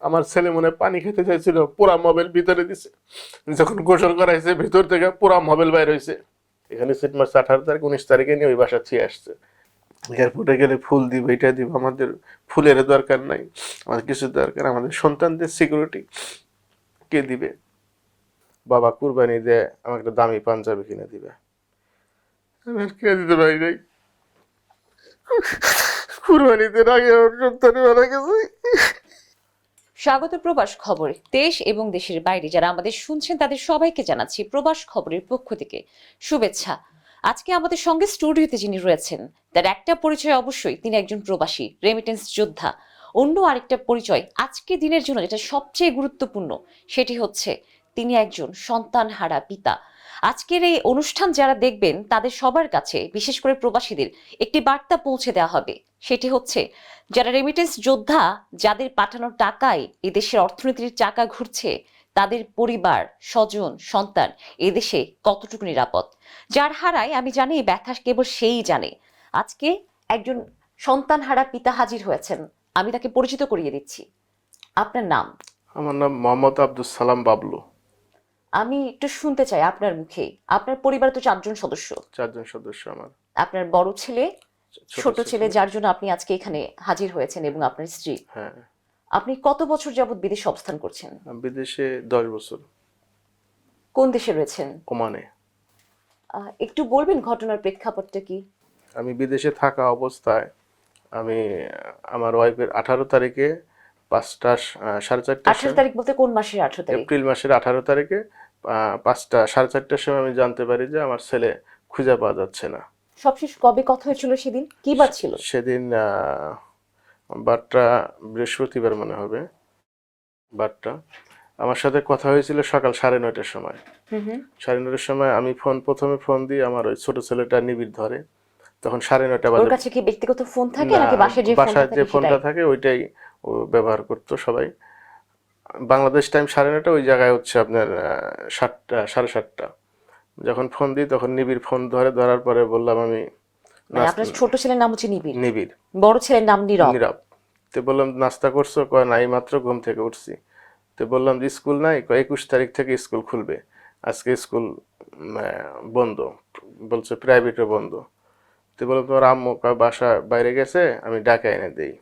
আমার ছেলে মনে হয় পানি খেতে চাইছিল, পুরা মোবাইল ভিতরে দিছে। যখন গোসল করাইছে ভিতর থেকে পুরা মোবাইল বাইর হয়েছে। এখানে সিট মারছে 18 তারিখ, 19 তারিখে নিয়ে ওই বাসা ছিয়ে আসছে। এয়ারপোর্টে গেলে ফুল দিব, এটা দিব, আমাদের ফুলের দরকার নাই, আমাদের কিছু দরকার, আমাদের সন্তানদের সিকিউরিটি কে দিবে? বাবা কুরবানি দেয় আমাকে একটা দামি পাঞ্জাবি কিনে দিবে, আমি আর কে দিতে পারি নাই। কুরবানিতে আগে আমার সন্তান মারা গেছে। স্বাগত প্রবাস খবরে। দেশ এবং দেশের বাইরে যারা আমাদের শুনছেন তাদের সবাইকে জানাচ্ছি প্রবাস খবরের পক্ষ থেকে শুভেচ্ছা। আজকে আমাদের সঙ্গে স্টুডিওতে যিনি রয়েছেন তার একটা পরিচয় অবশ্যই, তিনি একজন প্রবাসী রেমিটেন্স যোদ্ধা। অন্য আরেকটা পরিচয় আজকে দিনের জন্য যেটা সবচেয়ে গুরুত্বপূর্ণ, সেটি হচ্ছে তিনি একজন সন্তানহারা পিতা। আজকের এই অনুষ্ঠান যারা দেখবেন তাদের সবার কাছে, বিশেষ করে প্রবাসীদের, একটি বার্তা পৌঁছে দেওয়া হবে। সেটি হচ্ছে, যারা রেমিটেন্স যোদ্ধা, যাদের পাঠানো টাকায় এদেশের অর্থনীতির চাকা ঘুরছে, তাদের পরিবার, স্বজন, সন্তান এদেশে কতটুকু নিরাপদ। যার হারায় আমি জানি এই ব্যথা কেবল সেই জানে। আজকে একজন সন্তানহারা পিতা হাজির হয়েছেন, আমি তাকে পরিচিত করিয়ে দিচ্ছি। আপনার নাম? আমার নাম মোহাম্মদ আব্দুল সালাম বাবলু। আমি একটু শুনতে চাই আপনার মুখে। আপনার পরিবার তো 4 জন সদস্য। 4 জন সদস্য আমার। আপনার বড় ছেলে, ছোট ছেলে, ছেলে। যার জন্য আপনি আজকে এখানে হাজির হয়েছেন, এবং আপনার স্ত্রী। হ্যাঁ, আপনি কত বছর যাবত বিদেশে অবস্থান করছেন? আমি বিদেশে 10 বছর। কোন দেশে রয়েছেন? ওমানে। একটু বলবেন ঘটনার প্রেক্ষাপটটা কি? আমি বিদেশে থাকা অবস্থায় আমি আমার ওয়াইফের 18 তারিখে 5টা 4:30টার 18 তারিখ বলতে কোন মাসের 18 তারিখ? এপ্রিল মাসের 18 তারিখে 5টা 4:30টার সময় আমি জানতে পারি যে আমার ছেলে খুঁজে পাওয়া যাচ্ছে না। সবশেষ কবে কথা হয়েছিল সেদিন? কি বার ছিল? সেদিন বারটা বৃহস্পতিবার মনে হবে। বারটা আমার সাথে কথা হয়েছিল সকাল 9:30টার সময়। 9:30টার সময় আমি প্রথমে ফোন দিই, আমার ওই ছোট ছেলেটা নিবিড় ধরে। তখন 9:30 ওর বাজে। কাছে কি ব্যক্তিগত ফোন থাকে না, নাকি বাসায় যে ফোনটা বাসায় যে থাকে ফোনটা সেটাই? থাকে ওইটাই ও ব্যবহার করতো সবাই। বাংলাদেশ টাইম 9:30, ওই জায়গায় হচ্ছে আপনার 7টা 7:30। যখন ফোন দিই তখন নিবিড় ফোন ধরার পরে বললাম আমি মানে আপনার ছোট ছেলের নাম হচ্ছে নিবিড়, নিবিড়, বড় ছেলের নাম নীরব। নীরব। তো বললাম নাস্তা করছো? কয় নাই, মাত্র ঘুম থেকে উঠছি। তো বললাম যে স্কুল নাই? কয় 21 তারিখ থেকে স্কুল খুলবে, আজকে স্কুল বন্ধ, বলছে প্রাইভেটও বন্ধ। তো বললাম তোমার আম্মু কয় বাসা বাইরে গেছে, আমি ডাকে এনে দেই।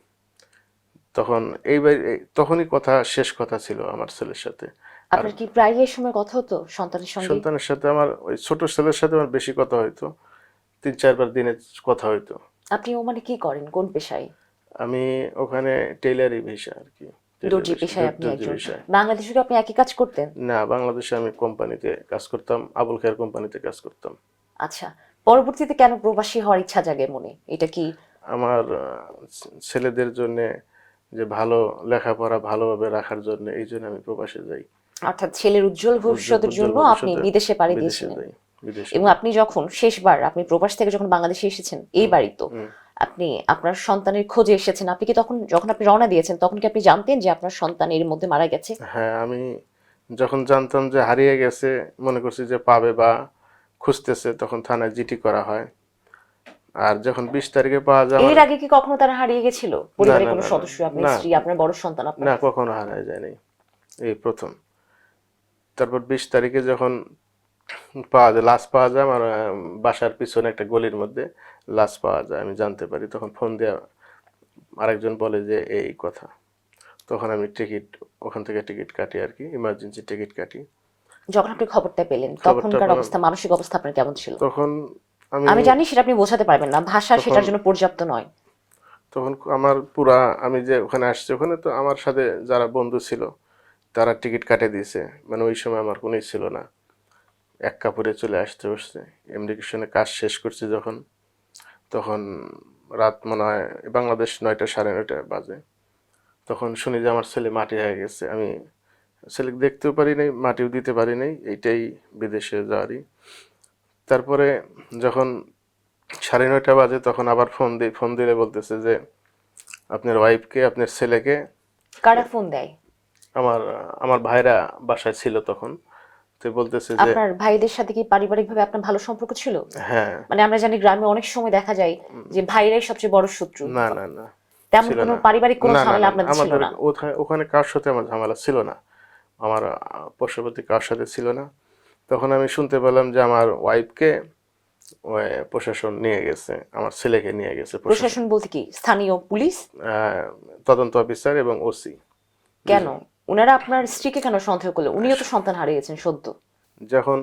তখন তখনই কথা, শেষ কথা ছিল আমার ছেলের সাথে। আর আপনার কি প্রায় এই সময় কথা হতো সন্তানের সঙ্গে? সন্তানের সাথে, আমার ওই ছোট ছেলের সাথে আমার বেশি কথা হইতো, 3-4 বার দিনে কথা হইতো। আপনি ওমানে কি করেন, কোন পেশায়? আমি ওখানে টেইলারি ভিসা আর কি, দর্জি পেশায় আপনি দর্জি একজন। ভিসায়। বাংলাদেশে কি আপনি একই কাজ করতেন? না, বাংলাদেশে আমি কোম্পানিতে কাজ করতাম, আবুল খায়ের কোম্পানিতে কাজ করতাম। আচ্ছা, পরবর্তীতে কেন প্রবাসী হওয়ার ইচ্ছা জাগে মনে? এটা কি আমার ছেলেদের জন্য, যে ভালো লেখাপড়া ভালোভাবে রাখার জন্য, এই জন্য আমি প্রবাসে যাই। অর্থাৎ ছেলের উজ্জ্বল ভবিষ্যতের উজ্জ্বল জন্য আপনি ভবিষ্যতে বিদেশে পাড়ি বিদেশে দিয়েছিলেন? যাই, বিদেশে এবং যাই। আপনি যখন শেষবার আপনি প্রবাস থেকে যখন বাংলাদেশে এসেছেন, এই বাড়ি তো হুম। আপনি আপনার সন্তানের খোঁজে এসেছেন, আপনি কি তখন, যখন আপনি রওনা দিয়েছেন, তখন কি আপনি জানতেন যে আপনার সন্তান এর মধ্যে মারা গেছে? হ্যাঁ, আমি যখন জানতাম যে হারিয়ে গেছে, মনে করছি যে পাবে বা খুঁজতেছে, তখন থানায় জিডি করা হয়। আর যখন 20 তারিখে পাওয়া যায় এর আগে কি কখনো তারা হারিয়ে গেছিল? পরিবারের না, কোনো না, সদস্য, আপনার না, স্ত্রী, আপনার বড় সন্তান আপনার? না, কখনো হারায় যায়নি, এই প্রথম। তারপর 20 তারিখে যখন পাওয়া যায়, লাশ পাওয়া যায় আমার বাসার পিছনে একটা গলির মধ্যে লাশ পাওয়া যায়, আমি জানতে পারি। তখন ফোন দিয়ে আরেকজন বলে যে এই কথা। তখন আমি ওখান থেকে টিকিট কাটি আর কি, ইমার্জেন্সি টিকিট কাটি। যখন আপনি খবরটা পেলেন খবরটা তখনকার পেলাম অবস্থা, মানসিক অবস্থা আপনার কেমন ছিল? তখন আমি জানি সেটা আপনি বোঝাতে পারবেন না, ভাষা তখন সেটার জন্য পর্যাপ্ত নয়। তখন আমার পুরা, আমি যে ওখানে আসছি, ওখানে তো আমার সাথে যারা বন্ধু ছিল তারা টিকিট কাটে দিয়েছে, মানে ওই সময় আমার কোনোই ছিল না, এক কাপড়ে চলে আসতে বসছে। ইমিগ্রেশনে কাজ শেষ করছি যখন, তখন রাত মনে হয় বাংলাদেশ 9টা 9:30 বাজে। তখন শুনি যে আমার ছেলে মাটি হয়ে গেছে। আমি ছেলেকে দেখতেও পারি নাই, মাটিও দিতে পারি নাই, এইটাই বিদেশে যাওয়ারই। তারপরে যখন 9:30 বাজে তখন আবার ফোন দিই, ফোন দিলে বলতেছে যে আপনার ওয়াইফকে, আপনার ছেলেকে। কারা ফোন দেয়? আমার আমার ভাইরা বাসায় ছিল তখন। তো বলতেছে যে আপনার ভাইদের সাথে কি পারিবারিকভাবে আপনার ভালো সম্পর্ক ছিল? হ্যাঁ। মানে আমরা জানি গ্রামে অনেক সময় দেখা যায় যে ভাইরাই সবচেয়ে বড় শত্রু। না, না, না, তেমন ছিল কোনো না। পারিবারিক কোনো না না ঝামেলা না, আপনাদের ছিল আমাদের না? ওখানে কার সাথে আমার ঝামেলা ছিল না, আমার পার্শ্ববর্তী কার সাথে ছিল না। তখন আমি শুনতে পেলাম যে আমার ওয়াইফকে ওই প্রশাসন নিয়ে গেছে, আমার ছেলেকে নিয়ে গেছে প্রশাসন। প্রশাসন বলতে কি, স্থানীয় পুলিশ? আহ, তদন্ত অফিসার এবং ওসি। কেন ওনারা আপনার স্ত্রীকে কেন সন্দেহ করলো? উনিও তো সন্তান হারিয়েছেন সদ্য। যখন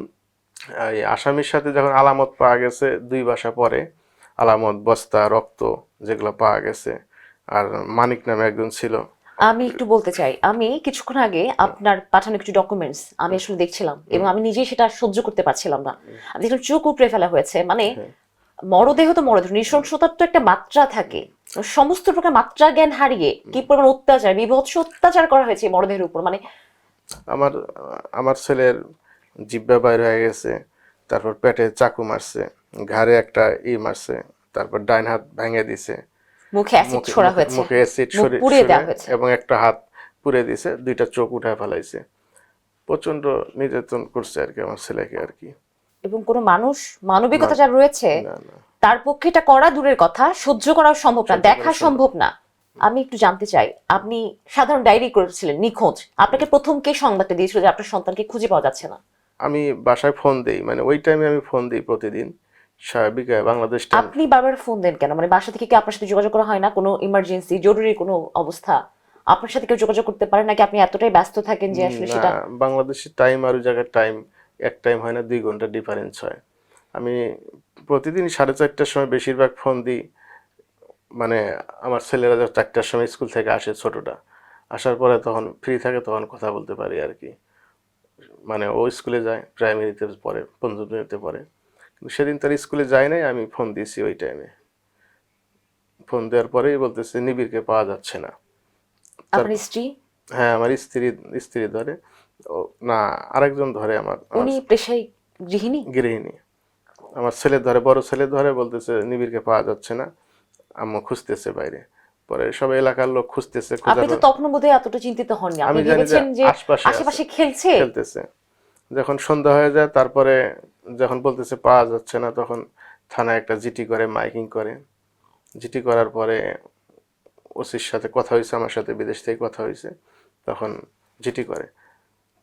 এই আসামির সাথে যখন আলামত পাওয়া গেছে 2 বাসা পরে, আলামত, বস্তা, রক্ত যেগুলো পাওয়া গেছে, আর মানিক নামে একজন ছিল। আমি একটু বলতে চাই, আমি কিছুক্ষণ আগে আপনার পাঠানো কিছু ডকুমেন্টস আমি আসলে দেখছিলাম এবং আমি নিজেই সেটা সহ্য করতে পারছিলাম না। আমি দেখলাম চোখ উপড়ে ফেলা হয়েছে। মানে মরদেহ তো মরদেহ, নৃশংসতার তো একটা মাত্রা থাকে। সমস্ত প্রকার মাত্রা জ্ঞান হারিয়ে কি পরিমাণ অত্যাচার, বিভৎস অত্যাচার করা হয়েছে এই মরদেহের উপর। মানে আমার আমার ছেলের জিহ্বা বাইর হয়ে গেছে, তারপর পেটে চাকু মারছে, ঘাড়ে একটা মারছে, তারপর ডাইন হাত ভেঙে দিছে, মুখে অ্যাসিড ছোড়া হয়েছে, মুখে অ্যাসিড মুখ পুড়িয়ে দেওয়া হয়েছে, এবং একটা হাত পুড়ে দিছে, 2টা চোখ উঠায় ফেলাইছে। প্রচন্ড নির্যাতন করছে আর কি আমার ছেলেকে আর কি। এবং কোনো মানুষ মানবিকতা যার রয়েছে না না, তার পক্ষে এটা করা দূরের কথা, সহ্য করা সম্ভব না, দেখা সম্ভব না। আমি একটু জানতে চাই, আপনি সাধারণ ডায়েরি করেছিলেন নিখোঁজ, আপনাকে প্রথম কে সংবাদটা দিয়েছিল যে আপনার সন্তানকে খুঁজে পাওয়া যাচ্ছে না? আমি বাসায় ফোন দেই, মানে ওই টাইমে আমি ফোন দিই প্রতিদিন বিকালে বাংলাদেশ টাইম। আপনি বারবার ফোন দেন কেন? মানে বাসা থেকে কি আপনার সাথে যোগাযোগ করা হয় না? কোনো ইমার্জেন্সি, জরুরি কোনো অবস্থা আপনার সাথে কেউ যোগাযোগ করতে পারে নাকি আপনি এতটাই ব্যস্ত থাকেন যে আসলে না, সেটা? বাংলাদেশের টাইম আর ওই জায়গার টাইম এক টাইম হয় না, 2 ঘন্টা ডিফারেন্স হয়। আমি প্রতিদিন 4:30টার সময় বেশিরভাগ ফোন দিই। মানে আমার ছেলেরা যখন 4টার সময় স্কুল থেকে আসে, ছোটটা আসার পরে তখন ফ্রি থাকে, তখন কথা বলতে পারি আর কি। মানে ও স্কুলে যায়, প্রাইমারিতে পড়ে, 5ম শ্রেণীতে পড়ে, কিন্তু সেদিন তার স্কুলে যায় নাই, আমি ফোন দিয়েছি ওই টাইমে। ফোন দেওয়ার পরেই বলতেছে নিবিড়কে পাওয়া যাচ্ছে না। আপনার স্ত্রী? হ্যাঁ, আমার স্ত্রী ধরে। ও না, আরেকজন ধরে, আমার উনি পেশায় গৃহিণী? গৃহিণী। আমার ছেলে ধরে, বড় ছেলে ধরে, বলতেছে নিবিড়কে পাওয়া যাচ্ছে না, আম্মু খুঁজতেছে বাইরে। পরে সব এলাকার লোক খুঁজতেছে, আপনি তো তখন বোধহয় এতটা চিন্তিত হননি, আপনি আমি জানি যে ভেবেছেন যে আশপাশে আছে, আশেপাশে খেলছে। খেলতেছে। যখন সন্ধ্যা হয়ে যায়, তারপরে যখন বলতেছে পাওয়া যাচ্ছে না, তখন থানায় একটা জিডি করে, মাইকিং করে। জিডি করার পরে ওসির সাথে কথা হয়েছে, আমার সাথে বিদেশ থেকে কথা হয়েছে, তখন জিডি করে।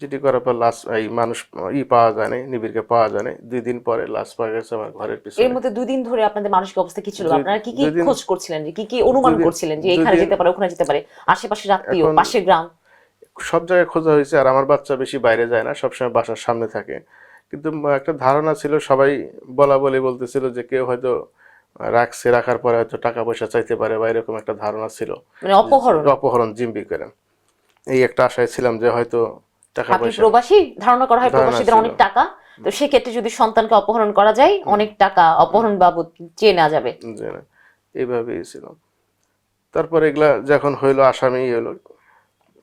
জিডি করার পর লাশ, এই মানুষ পাওয়া যায় নাই, নিবিড়কে পাওয়া যায় নাই। 2 দিন পরে লাশ পাওয়া গেছে আমার ঘরের এর পিছনে। মধ্যে 2 দিন ধরে আপনাদের মানসিক অবস্থা কি ছিল? দুই আপনারা কি কি 2 দিন খোঁজ করছিলেন, যে কি কি অনুমান 2 দিন করছিলেন যে 2 এখানে দিন যেতে পারে, ওখানে যেতে পারে, আশেপাশের আত্মীয়, এখন পাশের গ্রাম? সব জায়গায় খোঁজা হয়েছে, আর আমার বাচ্চা বেশি বাইরে যায় না, সবসময় বাসার সামনে থাকে। কিন্তু একটা ধারণা ছিল, সবাই বলা বলি বলতেছিল যে কেউ হয়তো রাখছে, রাখার পরে হয়তো টাকা পয়সা চাইতে পারে, বা এরকম একটা ধারণা ছিল। মানে অপহরণ? অপহরণ, জিম্বি করে, এই একটা আশায় ছিলাম যে হয়তো টাকা আপনি পয়সা। প্রবাসী, ধারণা করা হয় ধারণা প্রবাসীদের ছিল, অনেক টাকা, তো সেক্ষেত্রে যদি সন্তানকে অপহরণ করা যায় অনেক টাকা অপহরণ বাবদ চেয়ে নেওয়া যাবে। যে না, এইভাবেই ছিল। তারপর এগুলা যখন হইলো, আসামি হইলো,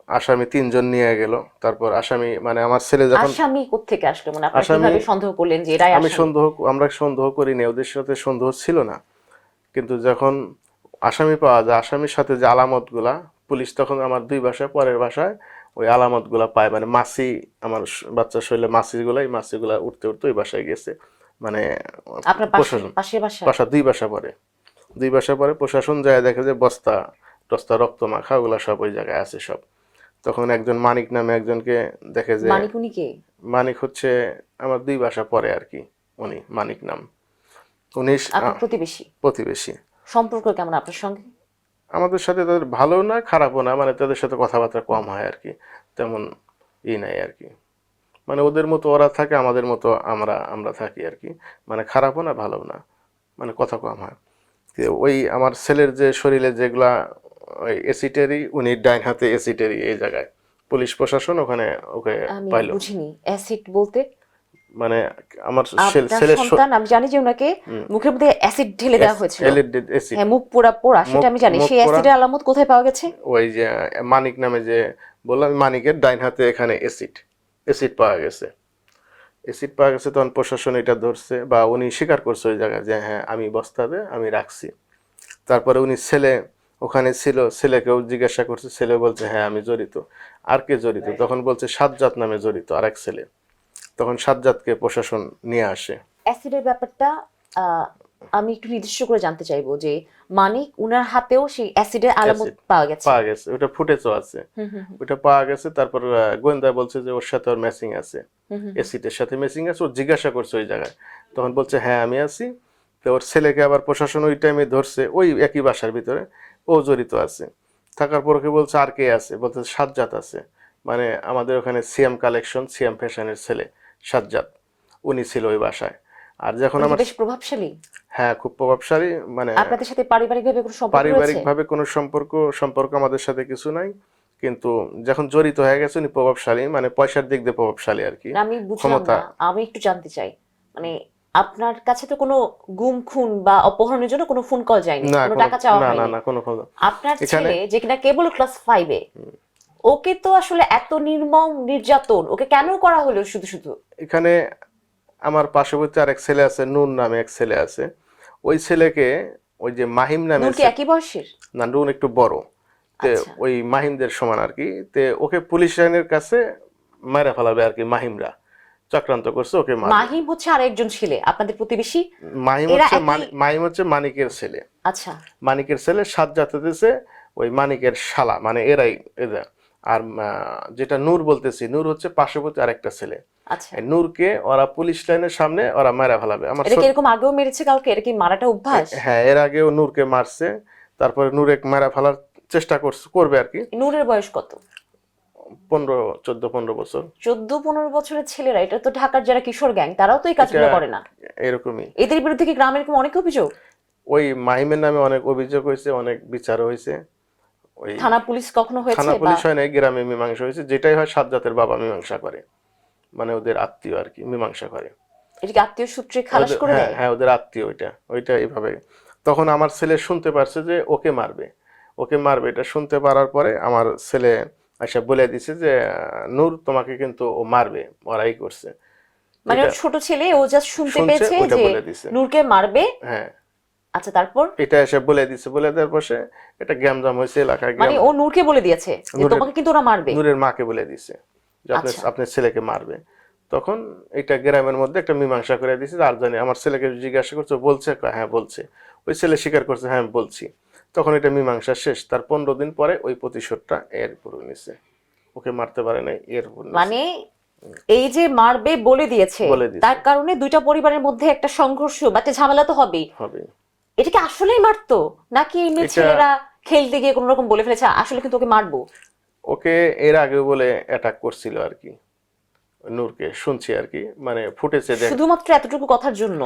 আসামি 3 জন নিয়ে গেল। তারপর আসামি, মানে আমার ছেলে যখন, আসামি কোত্থেকে আসলো? মানে আপনারা আসামি, কিভাবে সন্দেহ করলেন যে এরাই আমি আসামি? আমরা সন্দেহ করি না, ওদের সাথে সন্দেহ ছিল না। কিন্তু যখন আসামি পাওয়া যায়, আসামির সাথে যে আলামতগুলা, পুলিশ তখন আমার 2 বাসায় পরের বাসায় ওই আলামতগুলা পায়, মানে মাছি, আমার বাচ্চার শরীরে মাছিগুলা, এই মাছিগুলা উঠতে উঠতে ওই বাসায় গেছে। মানে আপনার পাশে, প্রশাসন, পাশের বাসা? 2 বাসা পরে, 2 বাসা পরে প্রশাসন যায়, দেখে যে বস্তা টস্তা, রক্ত মাখা, ওগুলা সব ওই জায়গায় আছে সব। তখন একজন মানিক নামে একজনকে দেখে যে, মানিক উনি কে? মানিক হচ্ছে আমার 2 বাসা পরে আর কি, উনি মানিক নাম। উনি আপনার প্রতিবেশী? প্রতিবেশী। সম্পর্ক কেমন আপনার সঙ্গে? আমাদের সাথে তাদের ভালো না খারাপও না, মানে তাদের সাথে কথাবার্তা কম হয় আর কি, তেমন নাই আর কি। মানে ওদের মতো ওরা থাকে, আমাদের মতো আমরা আমরা থাকি আর কি। মানে খারাপও না ভালো না, মানে কথা কম হয়। ওই আমার ছেলের যে শরীরে যেগুলা ওই অ্যাসিডেরই, উনি ডাইন হাতে অ্যাসিডেরই, এই জায়গায় পুলিশ প্রশাসন ওখানে ওকে আমি পাইলো। বুঝিনি, অ্যাসিড বলতে? মানে আমার আপনার ছেলের সন্তান, আমি জানি যে ওনাকে মুখের মধ্যে অ্যাসিড ঢেলে দেওয়া হয়েছিল। অ্যাসিড, হ্যাঁ, মুখ পোড়া পোড়া, সেটা আমি জানি। মুখ সেই পোড়া। অ্যাসিডের আলামত কোথায় পাওয়া গেছে? ওই যে মানিক নামে যে বললাম, মানিকের ডাইন হাতে এখানে অ্যাসিড, অ্যাসিড পাওয়া গেছে। অ্যাসিড পাওয়া গেছে, তখন প্রশাসন এটা ধরছে, বা উনি স্বীকার করছে ওই জায়গায় যে হ্যাঁ আমি বস্তাতে আমি রাখছি। তারপরে উনি ছেলে ওখানে ছিল, ছেলেকেও জিজ্ঞাসা করছে, ছেলে বলছে হ্যাঁ আমি জড়িত। আর কে জড়িত? তখন বলছে সাজ্জাদ নামে জড়িত আরেক ছেলে। তখন সাজ্জাদকে প্রশাসন নিয়ে আসে। অ্যাসিডের ব্যাপারটা আমি একটু নির্দিষ্ট করে জানতে চাইবো যে মানিক উনার হাতেও সেই অ্যাসিডের আলামত Acid পাওয়া গেছে। পাওয়া গেছে, ওটা ফুটেজও আছে। হুম হুম হুম, ওটা পাওয়া গেছে। তারপর গোয়েন্দা বলছে যে ওর সাথে ওর ম্যাচিং আছে, হুম হুম। অ্যাসিডের সাথে ম্যাচিং আছে। ও জিজ্ঞাসা করছে ওই জায়গায়, তখন বলছে হ্যাঁ আমি আছি। তো ওর ছেলেকে আবার প্রশাসন ওই টাইমে ধরছে, ওই একই বাসার ভিতরে ও জড়িত আছে। থাকার পর ওকে বলছে আর কে আছে, বলতে সাজ্জাদ আছে। মানে আমাদের ওখানে সিএম কালেকশন, সিএম ফ্যাশনের ছেলে সাজ্জাদ, উনি ছিল ওই বাসায়। আর যখন উনি কি আমার, বেশ প্রভাবশালী? হ্যাঁ খুব প্রভাবশালী। মানে আপনাদের সাথে পারিবারিকভাবে কোনো সম্পর্ক রয়েছে? পারিবারিকভাবে কোনো সম্পর্ক আমাদের সাথে কিছু নাই, কিন্তু যখন জড়িত হয়ে গেছে উনি প্রভাবশালী, মানে পয়সার দিক দিয়ে প্রভাবশালী আর কি, না আমি বুঝলাম ক্ষমতা। না, আমি একটু জানতে চাই। মানে আপনার কাছে তো কোনো গুম খুন বা অপহরণের জন্য কোনো ফোন কল যায়নি, না কোনো কোনো, টাকা চাওয়া না না হয়নি। না কোনো খবর আপনার এখানে। ছেলে যে কিনা কেবল ক্লাস 5-এ, ওকে তো আসলে এত নির্মম নির্যাতন ওকে কেন করা হলো শুধু শুধু? এখানে আমার পার্শ্ববর্তী আরেক ছেলে আছে, নূর নামে এক ছেলে আছে। ওই ছেলেকে ওই যে মাহিম নামে, নূর কি একই বয়সের? না নূর একটু বড়, তে আচ্ছা। ওই মাহিমদের সমান আর কি। তে ওকে পুলিশ লাইনের কাছে মারা ফেলাবে আর কি, মাহিমরা চক্রান্ত করছে ওকে মারবে। মাহিম হচ্ছে আরেকজন ছেলে আপনাদের প্রতিবেশী? মাহিম এরা হচ্ছে একই? মাহিম হচ্ছে মানিকের ছেলে। আচ্ছা মানিকের ছেলে সাজ্জাদ হতেছে ওই মানিকের শালা, মানে এরাই এরা। আর যেটা নূর বলতেছি, নূর হচ্ছে পার্শ্ববর্তী আরেকটা ছেলে। আচ্ছা। এই নূরকে ওরা পুলিশ লাইনের সামনে ওরা মারা ফেলাবে। আমার এটা কি এরকম আগেও মেরেছে কাউকে? এটা কি মারাটা অভ্যাস? হ্যাঁ এর আগেও নূরকে মারছে, তারপরে নূরে মারা ফেলার চেষ্টা করবে আর কি। নূরের বয়স কত? 14-15 বছর 14-15 বছরের ছেলেরা, এটা তো ঢাকার যারা কিশোর গ্যাং তারাও তো এই কাজগুলো এটা করে না। এরকমই। এদের বিরুদ্ধে কি গ্রামের এরকম অনেক অভিযোগ? ওই মাহিমের নামে অনেক অভিযোগ হয়েছে, অনেক বিচারও হয়েছে। ওই থানা পুলিশ কখনো হয়েছে থানা বা? পুলিশ হয় নাই, গ্রামে মীমাংসা হয়েছে। যেটাই হয় সাজ্জাদের বাবা মীমাংসা করে, মানে ওদের আত্মীয় আর কি মীমাংসা করে। এটা কি আত্মীয় সূত্রে খালাস করে হ্যাঁ দেয়? হ্যাঁ ওদের আত্মীয়, ওইটা এইভাবে। তখন আমার ছেলে শুনতে পারছে যে ওকে মারবে, এটা শুনতে পারার পরে আমার ছেলে আইসা বলে দিছে যে নূর তোমাকে কিন্তু ও মারবে, ওরাই করছে। মানে এটা ওর ছোট ছেলে ও জাস্ট শুনতে শুনছে, পেয়েছে ওইটা যে বলে দিছে। নূরকে মারবে। হ্যাঁ আচ্ছা তারপর? এটা এসে বলে দিছে, বলে দেওয়ার পরে এটা গ্যামজাম হয়েছে এলাকায়। মানে ও নূরকে বলে দিয়েছে যে নূরের তোমাকে কিন্তু ওরা মারবে? নূরের মাকে বলে দিছে যে আচ্ছা। আপনার ছেলেকে মারবে। তখন এটা গ্রামের মধ্যে একটা মীমাংসা করে দিয়েছে। আর জানি আমার ছেলেকে জিজ্ঞাসা করছে বলছে, হ্যাঁ বলছে। ওই ছেলে স্বীকার করছে হ্যাঁ বলছি। তখন এটা মীমাংসা শেষ। তার 15 দিন পরে ওই প্রতিশোধটা এর উপর নিছে, ওকে মারতে পারে নাই, এর উপর নিছে। মানে এই যে মারবে বলে দিয়েছে, বলে দিয়েছে। তার কারণে দুইটা পরিবারের মধ্যে একটা সংঘর্ষ বা একটা ঝামেলা তো হবেই। হবে। এটা কি আসলেই মারতো নাকি এমনি এটা- ছেলেরা খেলতে গিয়ে কোনো রকম বলে ফেলেছে আসলে কিন্তু ওকে মারবো? ওকে এর আগেও বলে অ্যাটাক করছিল আর কি, নূরকে শুনছি আর কি, মানে ফুটেছে দেখ, শুধুমাত্র এতটুকু কথার জন্য?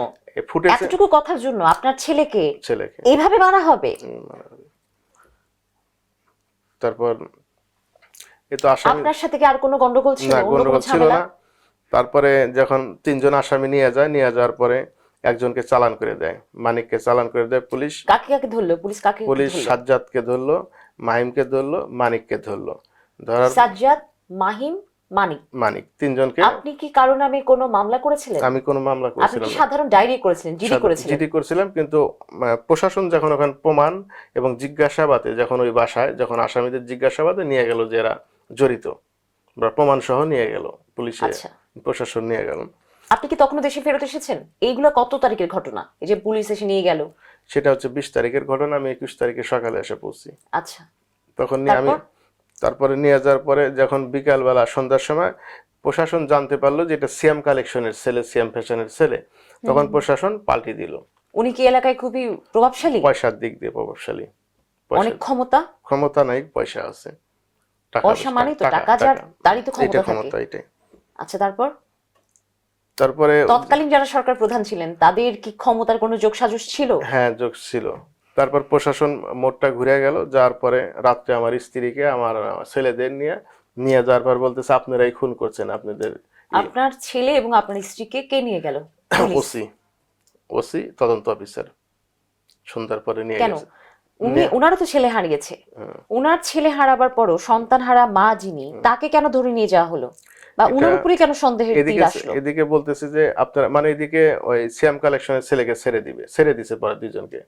ফুটেছে এতটুকু কথার জন্য আপনার ছেলেকে ছেলেকে। এইভাবে মারা হবে? তারপর এ তো আসামি, আপনার সাথে কি আর কোনো গন্ডগোল ছিল, না অন্য গন্ডগোল কোনো ছিল ঝামেলা? না। তারপরে যখন 3জন আসামি নিয়ে যাওয়ার পরে একজনকে চালান করে দেয়, মানিককে চালান করে দেয় পুলিশ। কাকে কাকে ধরলো পুলিশ? কাকে কাকে পুলিশ ধরলো? সাজ্জাদকে ধরলো, মাহিমকে ধরলো, মানিককে ধরলো। ধরার সাজ্জাদ, মাহিম, মানিক, মানিক 3জনকে। আপনি কি কারো নামে কোনো মামলা করেছিলেন? আমি কোনো মামলা আপনি করেছিলাম কি না, সাধারণ ডায়েরি করেছিলেন, জিডি করেছিলেন? জিডি করছিলাম, কিন্তু প্রশাসন যখন ওখানে প্রমাণ এবং জিজ্ঞাসাবাদে, যখন ওই বাসায় যখন আসামিদের জিজ্ঞাসাবাদে নিয়ে গেল যে এরা জড়িত, বা প্রমাণ সহ নিয়ে গেল পুলিশে, আচ্ছা। প্রশাসন নিয়ে গেল। আপনি কি তখনও দেশে ফেরত এসেছেন? এইগুলো কত তারিখের ঘটনা, এই যে পুলিশ এসে নিয়ে গেল? সেটা হচ্ছে 20 তারিখের ঘটনা। আমি 21 তারিখে সকালে এসে পৌঁছি। আচ্ছা তখন নিয়ে আমি, তারপর? তারপরে নিয়ে যাওয়ার পরে যখন বিকালবেলা সন্ধ্যার সময় প্রশাসন জানতে পারলো যে এটা সিএম কালেকশনের ছেলে, সিএম ফ্যাশনের ছেলে, তখন প্রশাসন পাল্টি দিল। উনি কি এলাকায় খুবই প্রভাবশালী? পয়সার দিক দিয়ে প্রভাবশালী, অনেক ক্ষমতা? ক্ষমতা নাই, পয়সা আছে। পয়সা মানে তো টাকা যার তারই তো এটা ক্ষমতা থাকে। ক্ষমতা, এটাই। আচ্ছা তারপর? তারপরে তৎকালীন যারা সরকার প্রধান ছিলেন তাদের কি ক্ষমতার কোনো যোগসাজশ ছিল? হ্যাঁ যোগ ছিল। তারপর প্রশাসন মোড়টা ঘুরে গেল, যাওয়ার পরে রাত্রে আমার স্ত্রীকে আমার ছেলেদের নিয়ে যাওয়ার পর বলতেছে আপনারাই খুন করছেন, আপনাদের আপনার ছেলে এবং আপনার স্ত্রীকে কে নিয়ে গেল? পুলিশ? ওসি তদন্ত অফিসার সন্ধ্যার পরে নিয়ে কেন? গেছে। উনারও তো ছেলে হারিয়েছে। উনার ছেলে হারাবার পরও সন্তান হারা মা যিনি, তাকে কেন ধরে নিয়ে যাওয়া হলো? বা উনার উপরে কেন সন্দেহের তীর আসলো? এদিকে বলতেছে যে আপনারা, মানে এদিকে ওই সিএম কালেকশনের ছেলেকে ছেড়ে দিছে পরে 2জনকে,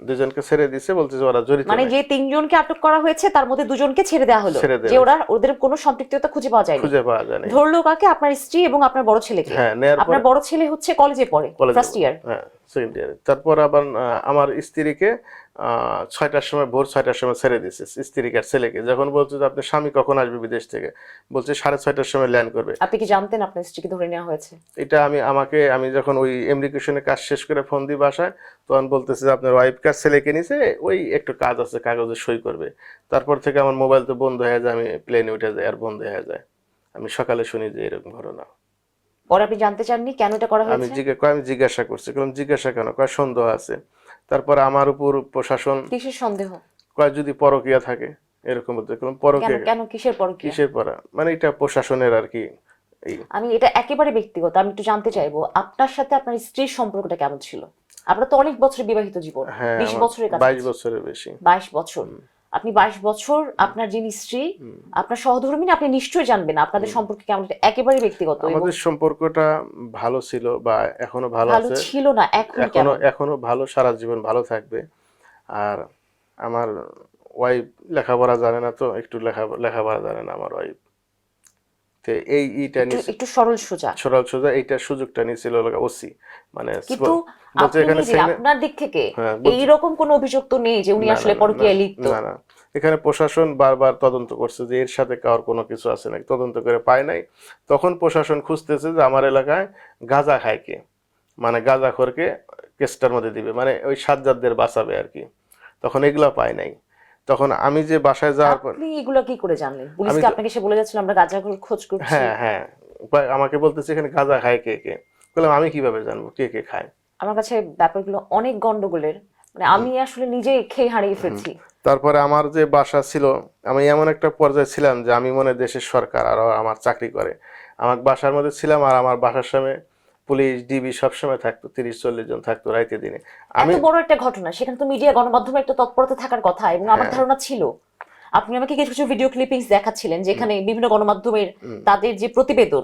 দুজনকে ছেড়ে দিছে, বলছে যে ওরা জড়িত মানে নাই। যে 3 জনকে আটক করা হয়েছে তার মধ্যে 2 জনকে ছেড়ে দেওয়া হলো, ছেড়ে দেয়া যে ওদের কোনো সম্পৃক্ততা খুঁজে পাওয়া যায়নি। খুঁজে পাওয়া যায় নাই। ধরলো কাকে? আপনার স্ত্রী এবং আপনার বড় ছেলেকে। হ্যাঁ, নেয়ার পরে আপনার বড় ছেলে হচ্ছে কলেজে পড়ে, কলেজে ফার্স্ট ইয়ার। হ্যাঁ, সেকেন্ড ইয়ারে। তারপর আবার আমার স্ত্রীকে 6টার সময়, ভোর 6টার সময় ছেড়ে দিছে স্ত্রীকে আর ছেলেকে। যখন বলছে যে আপনার স্বামী কখন আসবে বিদেশ থেকে, বলছে 6:30টার সময় ল্যান্ড করবে। আপনি কি জানতেন আপনার স্ত্রীকে ধরে নেওয়া হয়েছে? এটা আমি যখন ওই ইমিগ্রেশনের কাজ শেষ করে ফোন দিই বাসায়, তখন বলতেছে যে আপনার ওয়াইফ কাজ ছেলেকে নিছে, ওই একটু কাজ আছে, কাগজে সই করবে। তারপর থেকে আমার মোবাইল তো বন্ধ হয়ে যায়, আমি প্লেনে উঠে যাই আর বন্ধ হয়ে যায়। আমি সকালে শুনি যে এরকম ঘটনা। পরে আপনি জানতে চাননি কেন এটা করা আমি হয়েছে? আমি জিজ্ঞাসা করছি, কারণ জিজ্ঞাসা কেন, কয় সন্দেহ আছে। তারপর আমার উপর প্রশাসন কিসের সন্দেহ? কয় যদি পরকীয়া থাকে, এরকম বলতে। কারণ কেন পরকীয়া কেন কিসের পরকীয়া? কিসের পরা, মানে এটা প্রশাসনের আর কি। এই আমি এটা একেবারে ব্যক্তিগত, আমি একটু জানতে চাইবো আপনার সাথে আপনার স্ত্রীর সম্পর্কটা কেমন ছিল? আপনার তো অনেক বছর বিবাহিত জীবন, হ্যাঁ, 20 আমার বছরের 22 কাছে। বছরের বেশি। 22 বছর। আপনি 22 বছর আপনার যিনি স্ত্রী, আপনার সহধর্মিণী, আপনি নিশ্চয়ই জানবেন আপনাদের সম্পর্কে কেমন। এটা একেবারে ব্যক্তিগত এবং আমাদের সম্পর্কটা ভালো ছিল, বা এখনো ভালো ভালো আছে। ছিল না, এখন কেমন? এখনো ভালো, সারা জীবন ভালো থাকবে। আর আমার ওয়াইফ লেখাপড়া জানে না, তো একটু লেখাপড়া জানে না আমার ওয়াইফ। তো এইটা নিয়ে একটু সরল সোজা। সরল সোজা এইটার সুযোগটা নিয়েছিল ওসি, মানে কিন্তু বলছে আপনি এখানে নিজে আপনার দিক থেকে হ্যাঁ, বলছে- এইরকম কোনো অভিযোগ তো নেই যে উনি না, আসলে না, পরকীয়ায় লিপ্ত? না, না। এখানে প্রশাসন বারবার তদন্ত করছে যে এর সাথে কারোর কোনো কিছু আছে নাকি, তদন্ত করে পায় নাই। তখন প্রশাসন খুঁজতেছে যে আমার এলাকায় গাঁজা খায় কে, মানে গাঁজাখোরকে কেসটার মধ্যে দিবে, মানে ওই সাজ্জাদদের বাঁচাবে আর কি। তখন এগুলা পায় নাই। তখন আমি যে বাসায় যাওয়ার পর, আপনি এগুলো কি করে জানলেন? পুলিশকে আমি তো- আপনাকে এসে বলে যাচ্ছিল আমরা গাঁজাখোর খোঁজ করছি? হ্যাঁ, হ্যাঁ, আমাকে বলতেছে এখানে গাঁজা খায় কে কে। বললাম আমি কিভাবে জানবো কে কে খায়। আমার কাছে ব্যাপারগুলো অনেক গন্ডগোলের, মানে আমি আসলে নিজে খেয়ে হারিয়ে ফেলছি। তারপরে আমার যে বাসা ছিল, আমি এমন একটা পর্যায়ে ছিলাম যে আমি মনে হয় দেশের সরকার আর আমার চাকরি করে। আমার বাসার মধ্যে ছিলাম, আর আমার বাসার সামনে পুলিশ ডিবি সবসময় থাকতো, 30-40 জন থাকতো রাইতে দিনে। আমি এত বড় একটা ঘটনা, সেখানে তো মিডিয়া গণমাধ্যমে একটা তৎপরতা থাকার কথা, এবং আমার হ্যাঁ। ধারণা ছিল আপনি আমাকে কিছু কিছু ভিডিও ক্লিপিংস দেখাচ্ছিলেন যেখানে বিভিন্ন গণমাধ্যমের তাদের যে প্রতিবেদন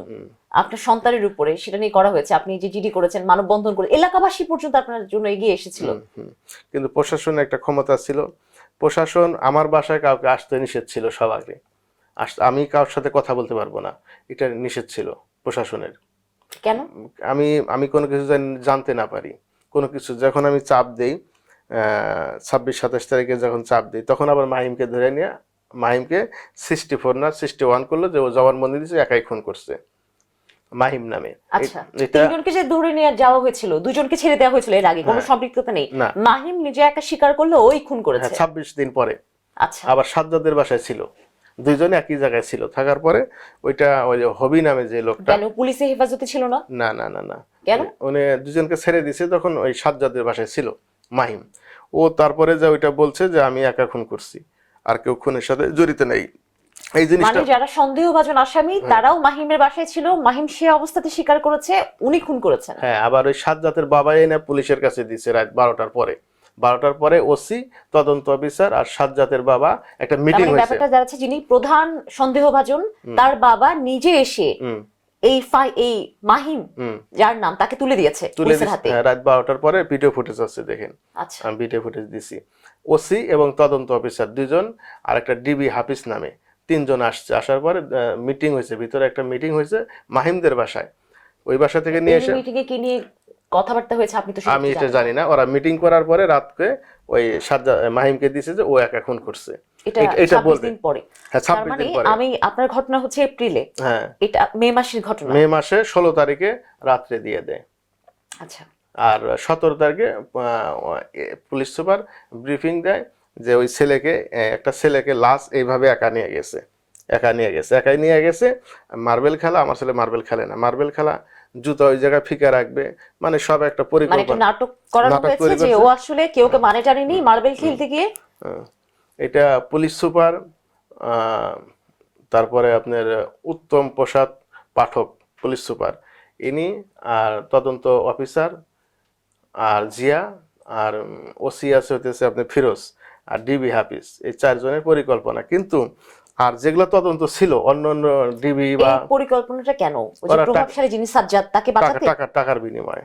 আপনার সন্তানের উপরে সেটা নিয়ে করা হয়েছে, আপনি যে জিডি করেছেন, মানববন্ধন করে এলাকাবাসী পর্যন্ত আপনার জন্য এগিয়ে এসেছিল। কিন্তু প্রশাসনের একটা ক্ষমতা ছিল। প্রশাসন আমার বাসায় কাউকে আসতে নিষেধ ছিল, সবাইকে আমি কারোর সাথে কথা বলতে পারবো না, এটা নিষেধ ছিল প্রশাসনের। কেন? আমি আমি কোনো কিছু জানতে না পারি, কোনো কিছু যখন আমি চাপ দেই, 26-27 তারিখে যখন চাপ দিই, তখন আবার মাহিমকে ধরে নিয়ে, মাহিমকে 64 না 61 করলো যে ও জবানবন্দি দিয়েছে একাই খুন করছে মাহিম নামে। আচ্ছা, এটা 3 জনকে যে ধরে নিয়ে যাওয়া হয়েছিল, 2 জনকে ছেড়ে দেওয়া হয়েছিল, এর আগে কোনো সম্পৃক্ততা নেই। না। মাহিম নিজে একা স্বীকার করলো ওই খুন করেছে। 26 দিন পরে আচ্ছা, আবার সাজ্জাদের বাসায় ছিল, দুইজনে একই জায়গায় ছিল। থাকার পরে ওইটা ওই যে হবি নামে যে লোকটা, কেন পুলিশে হেফাজতে ছিল না? না, না, না, না, কেন? উনি দুজনকে ছেড়ে দিছে, তখন ওই সাজ্জাদের বাসায় ছিল মাহিম। ও তারপরে যে ওইটা বলছে যে আমি একা খুন করছি, আর কেউ খুনের সাথে জড়িত নেই, এই জিনিসটা। মানে যারা সন্দেহভাজন আসামি তারাও মাহিমের বাসায় ছিল, মাহিম সে অবস্থাতে স্বীকার করেছে উনি খুন করেছেন। হ্যাঁ, আবার ওই সাজ্জাদের বাবাই এনে পুলিশের কাছে দিছে রাত 12টার পরে। 12টার পরে ওসি, তদন্ত অফিসার আর সাজ্জাদের বাবা একটা মিটিং তার মানে হয়েছে। ব্যাপারটা দাঁড়াচ্ছে যিনি প্রধান সন্দেহভাজন তার বাবা নিজে এসে এই মাহিম যার নাম তাকে তুলে দিয়েছে তুলে পুলিশের হাতে। হ্যাঁ, রাত 12টার পরে ভিডিও ফুটেজ আছে, দেখেন। আচ্ছা, আমি ভিডিও ফুটেজ দিছি। ওসি এবং তদন্ত অফিসার 2 জন, আর একটা ডিবি হাফিজ নামে 3 জন আসছে। আসার পরে মিটিং হয়েছে, ভিতরে একটা মিটিং হয়েছে মাহিমদের বাসায়। ওই বাসা থেকে নিয়ে এসে, মিটিং এ কি নিয়ে কথাবার্তা হয়েছে আপনি তো আমি এটা জানি না। ওরা মিটিং করার পরে রাতকে ওই মাহিমকে দিছে যে ও একা খুন করছে, এটা এটা 26 বলবে। দিন পরে। হ্যাঁ, তার 26 মানে দিন পরে। আমি আপনার ঘটনা হচ্ছে এপ্রিলে, হ্যাঁ, এটা মে মাসের ঘটনা। মে মাসে 16 তারিখে রাত্রে দিয়ে দেয়। আচ্ছা, আর 17 তারিখে পুলিশ সুপার ব্রিফিং দেয় যে ওই ছেলেকে, একটা ছেলেকে লাশ এইভাবে একাই নিয়ে গেছে। মার্বেল খেলা, আমার ছেলে মার্বেল খেলে না, মার্বেল খেলা, জুতা ওই জায়গায় ফিকা রাখবে, মানে সব একটা মানে একটা পরিকল্পনা। নাটক করানো নাটক হয়েছে তৈরি যে করছে। ও আসলে কেউকে মানে টানেনি মার্বেল খেলতে গিয়ে। এটা পুলিশ সুপার, তারপরে আপনার উত্তম প্রসাদ পাঠক পুলিশ সুপার, ইনি, আর তদন্ত অফিসার, আর জিয়া, আর ওসি আছে হইতেছে আপনি ফিরোজ, আর ডিবি হাফিজ, এই 4 জনের পরিকল্পনা। কিন্তু আর যেগুলো তদন্ত ছিল অন্য অন্য ডিবি বা এই পরিকল্পনাটা কেন? ওই যে ওরা প্রভাবশালী যিনি সাজ্জাদ তাকে বাঁচাতে? টাকার বিনিময়ে,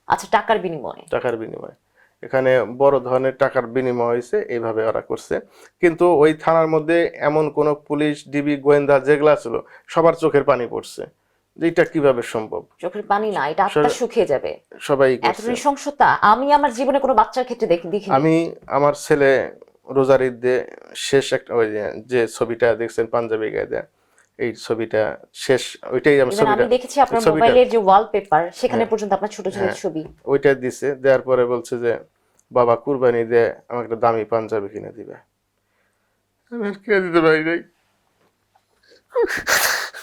আচ্ছা, টাকার বিনিময়ে। টাকার বিনিময়ে এখানে বড় ধরনের টাকার বিনিময় হয়েছে, এইভাবে ওরা করছে। কিন্তু ওই থানার মধ্যে এমন কোনো পুলিশ, ডিবি, গোয়েন্দা যেগুলা ছিল সবার চোখের পানি পড়ছে যে এটা কিভাবে সম্ভব। চোখের পানি না, এটা আত্মা শুকিয়ে যাবে। সবাই এত করছে। নৃশংসতা আমি আমার জীবনে কোনো বাচ্চার ক্ষেত্রে দেখিনি। আমি আমার ছেলে রোজার ঈদে শেষ একটা ওই যে ছবিটা দেখছেন পাঞ্জাবি গায়ে দেয়া, এই ছবিটা শেষ, ওইটাই আমার Even ছবিটা, আমি দেখেছি আপনার ছবিটা মোবাইলের যে ওয়ালপেপার সেখানে হ্যাঁ, পর্যন্ত আপনার ছোট ছেলের হ্যাঁ, ছবি। ওইটা দিছে। দেওয়ার পরে বলছে যে বাবা কুরবানি দিয়ে আমাকে একটা দামি পাঞ্জাবি কিনে দিবে। আমি আর কিনে দিতে পারি নাই।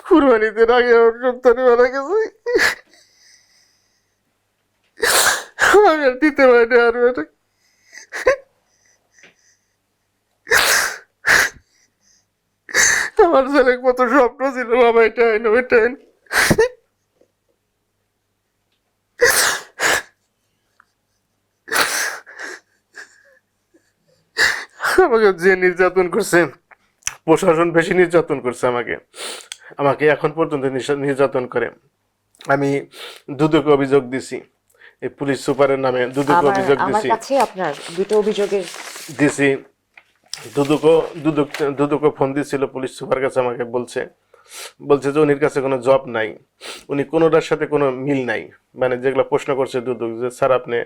কুরবানিতে আগে আমার সন্তান মারা গেছে, আমি আর দিতে পারি না। আর এটা আমার ছেলে কত স্বপ্ন ছিল, বাবা এটা আইনো এটা আইনো। আমাকে যে নির্যাতন করছে, প্রশাসন বেশি নির্যাতন করছে আমাকে, আমাকে এখন পর্যন্ত নির্যাতন করে। আমি দুদকে অভিযোগ দিছি, এই পুলিশ সুপারের নামে দুদকে অভিযোগ আমার দিছি কাছে আপনার দুটো অভিযোগের দিছি দুদকও ফোন দিছিল পুলিশ সুপার কাছে, আমাকে বলছে যে উনির কাছে কোনো জব নাই, উনি কোনোটার সাথে কোনো মিল নাই। মানে যেগুলো প্রশ্ন করছে দুদক যে স্যার আপনি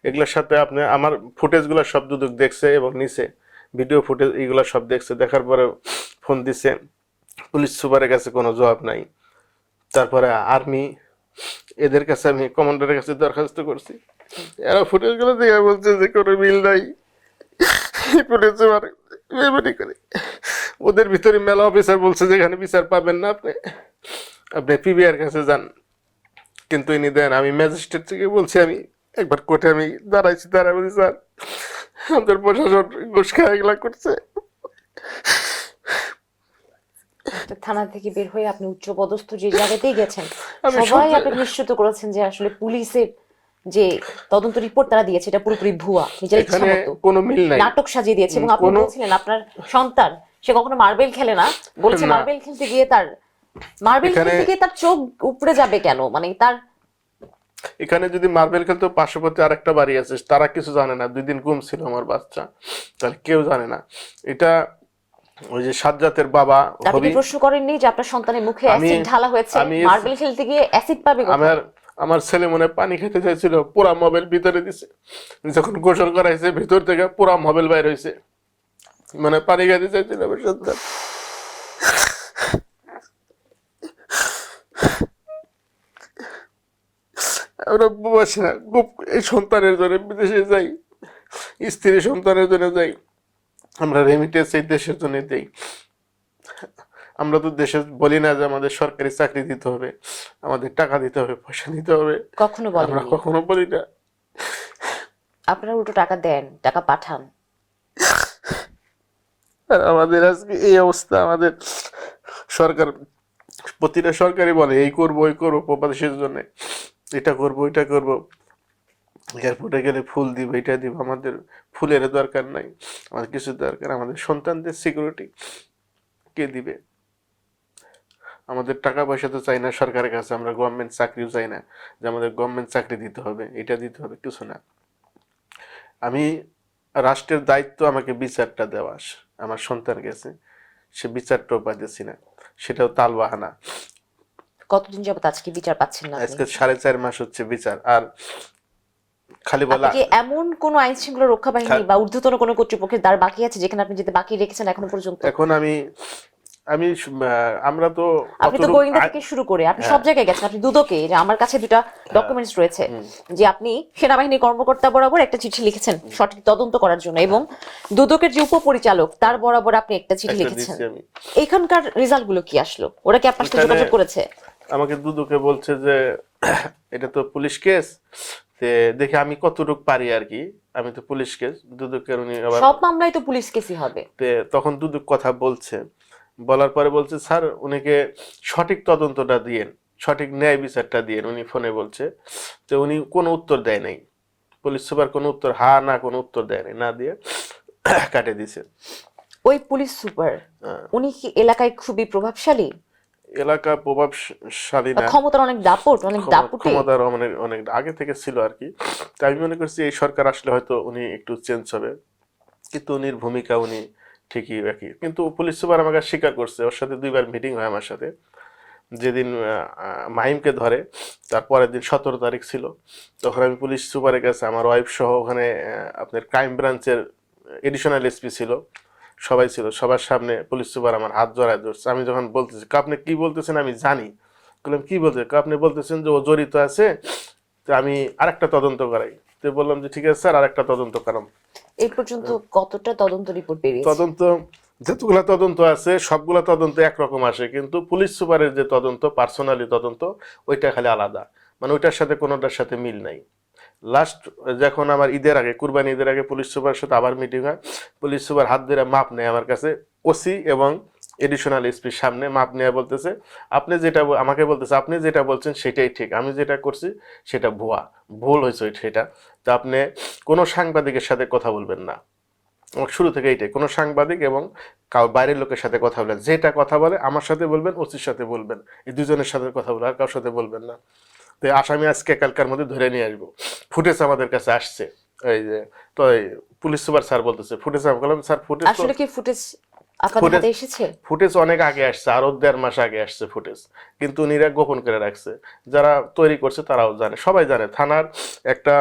এগুলোর সাথে আপনি আমার ফুটেজগুলো সব দুদক দেখছে এবং নিছে, ভিডিও ফুটেজ এইগুলো সব দেখছে, দেখার পরে ফোন দিছে পুলিশ সুপারের কাছে কোনো জবাব নাই। তারপরে আর্মি এদের কাছে আমি কমান্ডারের কাছে দরখাস্ত করছি, এরা ফুটেজগুলো দেখে বলছে যে কোনো মিল নাই। পুলিশ সুপার বেমানি করে, ওদের ভিতরে মেলা অফিসার বলছে যে এখানে বিচার পাবেন না, আপনি আপনি পিবিআর কাছে যান। কিন্তু ইনি দেন, আমি ম্যাজিস্ট্রেট থেকে বলছি, আমি একবার কোর্টে আমি দাঁড়াইছি, দাঁড়াই বলছি স্যার আমাদের প্রশাসন ঘুষ খাওয়া এগুলা করছে। একটা থানা থেকে বের হয়ে আপনি উচ্চপদস্থ যে জায়গাতেই গেছেন, আমি সবাই সত্যি- আপনাকে নিশ্চিত করেছেন যে আসলে পুলিশের যে তদন্ত রিপোর্ট তারা দিয়েছে এটা পুরোপুরি ভুয়া, নিজের ইচ্ছা এখানে মতো কোনো মিল নাই। নাটক সাজিয়ে দিয়েছে। এবং আপনি কোনো- বলছিলেন আপনার সন্তান সে কখনো মার্বেল খেলে না, বলছে না। মার্বেল খেলতে গিয়ে তার চোখ উপড়ে যাবে কেন, মানে তার এখানে যদি মার্বেল খেলতো, পার্শ্ববর্তী আরেকটা বাড়ি আছে, তারা কিছু জানে না, 2 দিন ঘুম ছিল আমার বাচ্চা, তাহলে কেউ জানে না। এটা ওই যে সাজ্জাতের বাবা আপনি হবি, কি প্রশ্ন করেননি যে আপনার সন্তানের মুখে আমি- অ্যাসিড ঢালা হয়েছে? আমি মার্বেল খেলতে গিয়ে অ্যাসিড পাবে কোথায়? আমার ছেলে মনে হয় পানি খেতে চাইছিল, পুরা মোবাইল ভিতরে দিছে, যখন গোসল করাইছে ভিতর থেকে পুরা মোবাইল বাইর হয়েছে, মানে পানি খেতে চাইছিল আমার সন্তান। আমরা প্রবাসী না, খুব এই সন্তানের জন্য বিদেশে যাই, স্ত্রী সন্তানের জন্য যাই, আমরা রেমিটেন্স এই দেশের জন্য দেই। আমরা তো দেশে বলি না যে আমাদের সরকারি চাকরি দিতে হবে, আমাদের টাকা দিতে হবে, পয়সা দিতে হবে, কখনো আমরা বলেননি। কখনো বলি না। আপনারা উল্টো টাকা দেন, টাকা পাঠান। আর আমাদের আজকে এই অবস্থা, আমাদের সরকার প্রতিটা সরকারই বলে এই করবো ওই করবো প্রবাসীর জন্য, এটা করবো ওইটা করবো, এয়ারপোর্টে গেলে ফুল দিব, এটা দিব। আমাদের ফুলের দরকার নাই, আমাদের কিছু দরকার, আমাদের সন্তানদের সিকিউরিটি কে দিবে? আমাদের টাকা পয়সা তো চাই না সরকারের কাছে, আমরা গভর্নমেন্ট চাকরিও চাই না যে আমাদের গভর্নমেন্ট চাকরি দিতে হবে, এটা দিতে হবে, কিছু না। আমি রাষ্ট্রের দায়িত্ব আমাকে বিচারটা দেওয়া, আমার সন্তান গেছে, সে বিচারটাও পাইতেছি না, সেটাও তালবাহানা। কতদিন যাবত আজকে বিচার পাচ্ছেন না আপনি? আজকে 4.5 মাস হচ্ছে বিচার, আর খালি বলা। আপনি কি এমন কোন আইন শৃঙ্খলা রক্ষা বাহিনী বা ঊর্ধ্বতন কোনো কর্তৃপক্ষের দ্বার বাকি আছে যেখানে আপনি যেতে বাকি রেখেছেন এখনো পর্যন্ত? এখন আমরা তো আপনি তো গোয়েন্দা থেকে শুরু করে আপনি সব জায়গায় গেছেন, আপনি দুদকে, যে আমার কাছে দুটো ডকুমেন্টস রয়েছে যে আপনি সেনাবাহিনীর কর্মকর্তা বরাবর একটা চিঠি লিখেছেন সঠিক তদন্ত করার জন্য, এবং দুদকের যে উপপরিচালক তার বরাবর আপনি একটা চিঠি একটা লিখেছেন। দিচ্ছি আমি। এখানকার রেজাল্ট গুলো কি আসলো? ওরা কি আপনার সাথে এখানে- যোগাযোগ করেছে? আমাকে দুদকে বলছে যে এটা তো পুলিশ কেস, দেখে আমি কতটুকু পারি আর কি, আমি তো পুলিশ কেস, দুদকের উনি আবার সব মামলায় তো পুলিশ কেসই হবে। তখন দুদক কথা বলছে, বলার পরে বলছে স্যার উনিকে সঠিক তদন্তটা দিয়েন, সঠিক ন্যায় বিচারটা দিয়েন, উনি ফোনে বলছে। তো উনি কোনো উত্তর দেয় নাই, পুলিশ সুপার কোনো উত্তর, হা না কোনো উত্তর দেয় নাই, না দিয়ে কাটে দিছে। ওই পুলিশ সুপার উনি কি এলাকায় খুবই প্রভাবশালী? এলাকা প্রভাবশালী না, ক্ষমতার অনেক দাপট, অনেক দাপটে। ক্ষমতার অনেক অনেক আগে থেকে ছিল আর কি। তাই আমি মনে করছি এই সরকার আসলে হয়তো উনি একটু চেঞ্জ হবে, কিন্তু উনির ভূমিকা উনি ঠিকই একই। কিন্তু পুলিশ সুপার আমাকে স্বীকার করছে, ওর সাথে 2বার মিটিং হয় আমার সাথে। যেদিন মাহিমকে ধরে তার পরের দিন 17 তারিখ ছিল, তখন আমি পুলিশ সুপারের কাছে আমার ওয়াইফ সহ ওখানে আপনার ক্রাইম ব্রাঞ্চের এডিশনাল এসপি ছিল, সবাই ছিল, সবার সামনে পুলিশ সুপার আমার হাত জড়ায় ধরছে। আমি যখন বলতেছি, আপনি কি বলতেছেন আমি জানি, বললাম কি বলতে, আপনি বলতেছেন যে ও জড়িত আছে, তো আমি আরেকটা তদন্ত করাই। তো বললাম যে ঠিক আছে স্যার, আরেকটা তদন্ত করাম। এই পর্যন্ত কতটা তদন্ত রিপোর্ট বেরিয়েছে? তদন্ত যতগুলা তদন্ত আছে সবগুলা তদন্ত একরকম আসে, কিন্তু পুলিশ সুপারের যে তদন্ত, পার্সোনালি তদন্ত, ওইটা খালি আলাদা, মানে ওইটার সাথে কোনোটার সাথে মিল নাই। লাস্ট যখন আমার ঈদের আগে, কুরবানি ঈদের আগে পুলিশ সুপারের সাথে আবার মিটিং হয়, পুলিশ সুপার হাত ধরে মাপ নেয় আমার কাছে, ওসি এবং এডিশনাল এসপির সামনে মাপ নেওয়া বলতেছে, আপনি যেটা আমাকে বলতেছে আপনি যেটা বলছেন সেটাই ঠিক, আমি যেটা করছি সেটা ভুল হয়েছে সেটা। তো আপনি কোনো সাংবাদিকের সাথে কথা বলবেন না, আমার শুরু থেকে এইটাই, কোনো সাংবাদিক এবং বাইরের লোকের সাথে কথা বলেন, যেটা কথা বলে আমার সাথে বলবেন, ওসির সাথে বলবেন, এই দুজনের সাথে কথা বলে আর কারোর সাথে বলবেন না। তো আসামি আজকে কালকার মধ্যে ধরে নিয়ে আসবো। ফুটেজ আমাদের কাছে আসছে, এই যে তো পুলিশ সুপার স্যার বলতেছে ফুটেজ, আমি বললাম স্যার ফুটেজ আসলে কি ফুটেজ আপনাদের হাতে এসেছে? ফুটেজ অনেক আগে আসছে, আরো 1.5 মাস আগে আসছে ফুটেজ, কিন্তু উনিরা গোপন করে রাখছে। যারা তৈরি করছে তারাও জানে, সবাই জানে, থানার একটা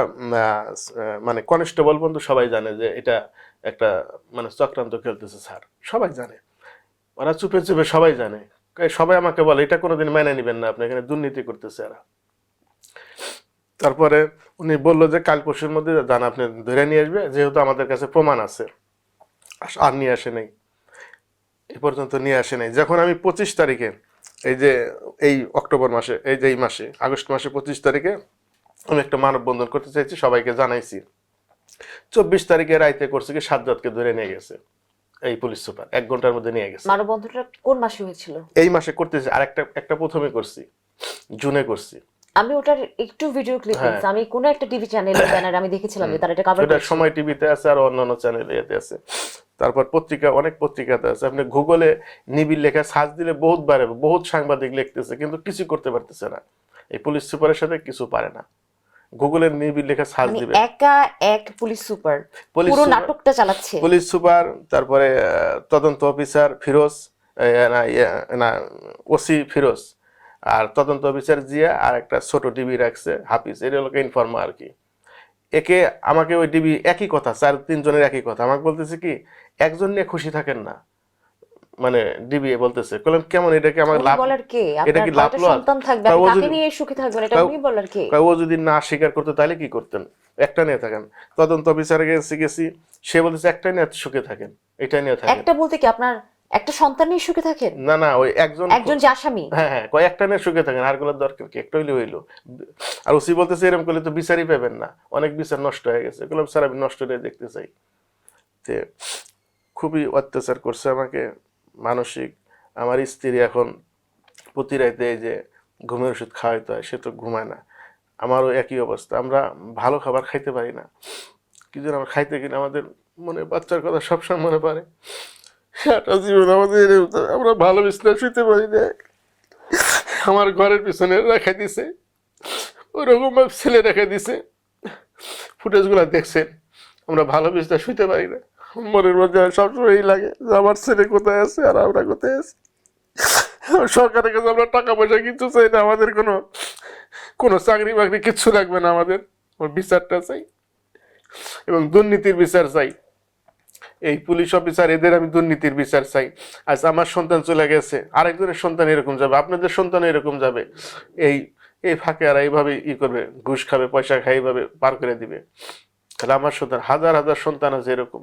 মানে কনস্টেবল বন্ধু সবাই জানে যে এটা একটা মানে চক্রান্ত খেলতেছে স্যার, সবাই জানে, ওরা চুপে চুপে সবাই জানে। সবাই আমাকে বলে এটা কোনোদিন মেনে নিবেন না, আপনি এখানে দুর্নীতি করতেছে এরা। তারপরে উনি বললো যে কাল পরশুর মধ্যে জান আপনি ধরে নিয়ে আসবে, যেহেতু আমাদের কাছে প্রমাণ আছে। আর নিয়ে আসে নাই, এ পর্যন্ত নিয়ে আসে নাই। যখন আমি 25 তারিখে, এই যে এই অক্টোবর মাসে, এই যে এই মাসে আগস্ট মাসে 25 তারিখে আমি একটা মানববন্ধন করতে চাইছি, সবাইকে জানাইছি। 24 তারিখে রাইতে করছে কি সাজ্জাদকে ধরে নিয়ে গেছে এই পুলিশ সুপার, 1 ঘন্টার মধ্যে নিয়ে গেছে। মানববন্ধনটা কোন মাসে হয়েছিল? এই মাসে করতেছি, আর একটা প্রথমে করছি, জুনে করছি। আমি ওটার একটু ভিডিও ক্লিপ দেখছি, আমি কোন একটা টিভি চ্যানেলে ব্যানার আমি দেখেছিলাম যে তারা এটা কভার সেটা করছে। সময় টিভিতে আছে আর অন্যান্য চ্যানেলে এতে আছে, তারপর পত্রিকা, অনেক পত্রিকাতে আছে। আপনি গুগলে নিবিড় লেখা সার্চ দিলে বহুত বারে বহুত সাংবাদিক লিখতেছে, কিন্তু কিছু করতে পারতেছে না। এই পুলিশ সুপারের সাথে কিছু পারে না। গুগলের নিবিড় লেখা সার্চ মানে দিবে, একা এক পুলিশ সুপার পুলিশ পুরো সুপার, নাটকটা চালাচ্ছে। পুলিশ সুপার, তারপরে তদন্ত অফিসার ফিরোজ, না ওসি ফিরোজ, আর তদন্ত অফিসার জিয়া, আর একটা ছোট ডিবি রাখছে হাফিজ, এর লোক ইনফর্মার আর কি। একে আমাকে ওই ডিবি একই কথা, 4-3 জনের একই কথা আমাকে বলতেছে কি একজন নিয়ে খুশি থাকেন না, মানে ডিবি বলতেছে, বললাম কেমন, এটা কি আমার উনি লাভ, বলার কে? এটা আপনার কি লাভ কয়টা লস? সন্তান থাকবে, আপনি কাকে নিয়ে সুখে থাকবেন, এটা উনি বলার কে? ও যদি না স্বীকার করতো তাহলে কি করতেন, একটা নিয়ে থাকেন। তদন্ত অফিসারে গেছি, সে বলতেছে একটা নিয়ে সুখে থাকেন, এটা নিয়ে থাকেন। একটা বলতে কি আপনার একটা সন্তান নিয়ে সুখে থাকেন? না না, ওই একজন যে আসামি, হ্যাঁ হ্যাঁ, কয়েকটা নিয়ে সুখে থাকেন, আর গুলোর দরকার কি, একটা হইলে হইলো। আর ওসি বলতেছে এরকম করলে তো বিচারই পাবেন না, অনেক বিচার নষ্ট হয়ে গেছে। বললাম স্যার আমি নষ্ট হয়ে দেখতে চাই। যে খুবই অত্যাচার করছে আমাকে মানসিক। আমার স্ত্রী এখন প্রতি রাতে এই যে ঘুমের ওষুধ খাওয়াইতে হয়, সে তো ঘুমায় না, আমারও একই অবস্থা। আমরা ভালো খাবার খাইতে পারি না, কি যেন আমরা খাইতে গেলে আমাদের মনে বাচ্চার কথা সবসময় মনে পড়ে। সারাটা জীবন আমাদের আমরা ভালো বিছানায় শুইতে পারি না, আমার ঘরের পিছনে রেখে দিছে, ওরকম ছেলে রেখে দিছে। ফুটেজগুলো দেখছেন, আমরা ভালো বিছানায় শুইতে পারি না, মনের মধ্যে সবসময় এই লাগে যে আমার ছেলে কোথায় আছে আর আমরা কোথায় আছি। সরকারের কাছে আমরা টাকা পয়সা কিছু চাই না, আমাদের কোনো চাকরি বাকরি কিচ্ছু লাগবে না, আমাদের বিচারটা চাই এবং দুর্নীতির বিচার চাই। এই পুলিশ অফিসার এদের আমি দুর্নীতির বিচার চাই। আজ আমার সন্তান চলে গেছে, আরেকজনের সন্তান এরকম যাবে, আপনাদের সন্তান এরকম যাবে, এই ফাঁকে আর এইভাবে করবে, ঘুষ খাবে, পয়সা খাই, এইভাবে পার করে দিবে। তাহলে আমার সন্তান, হাজার হাজার সন্তান আছে এরকম,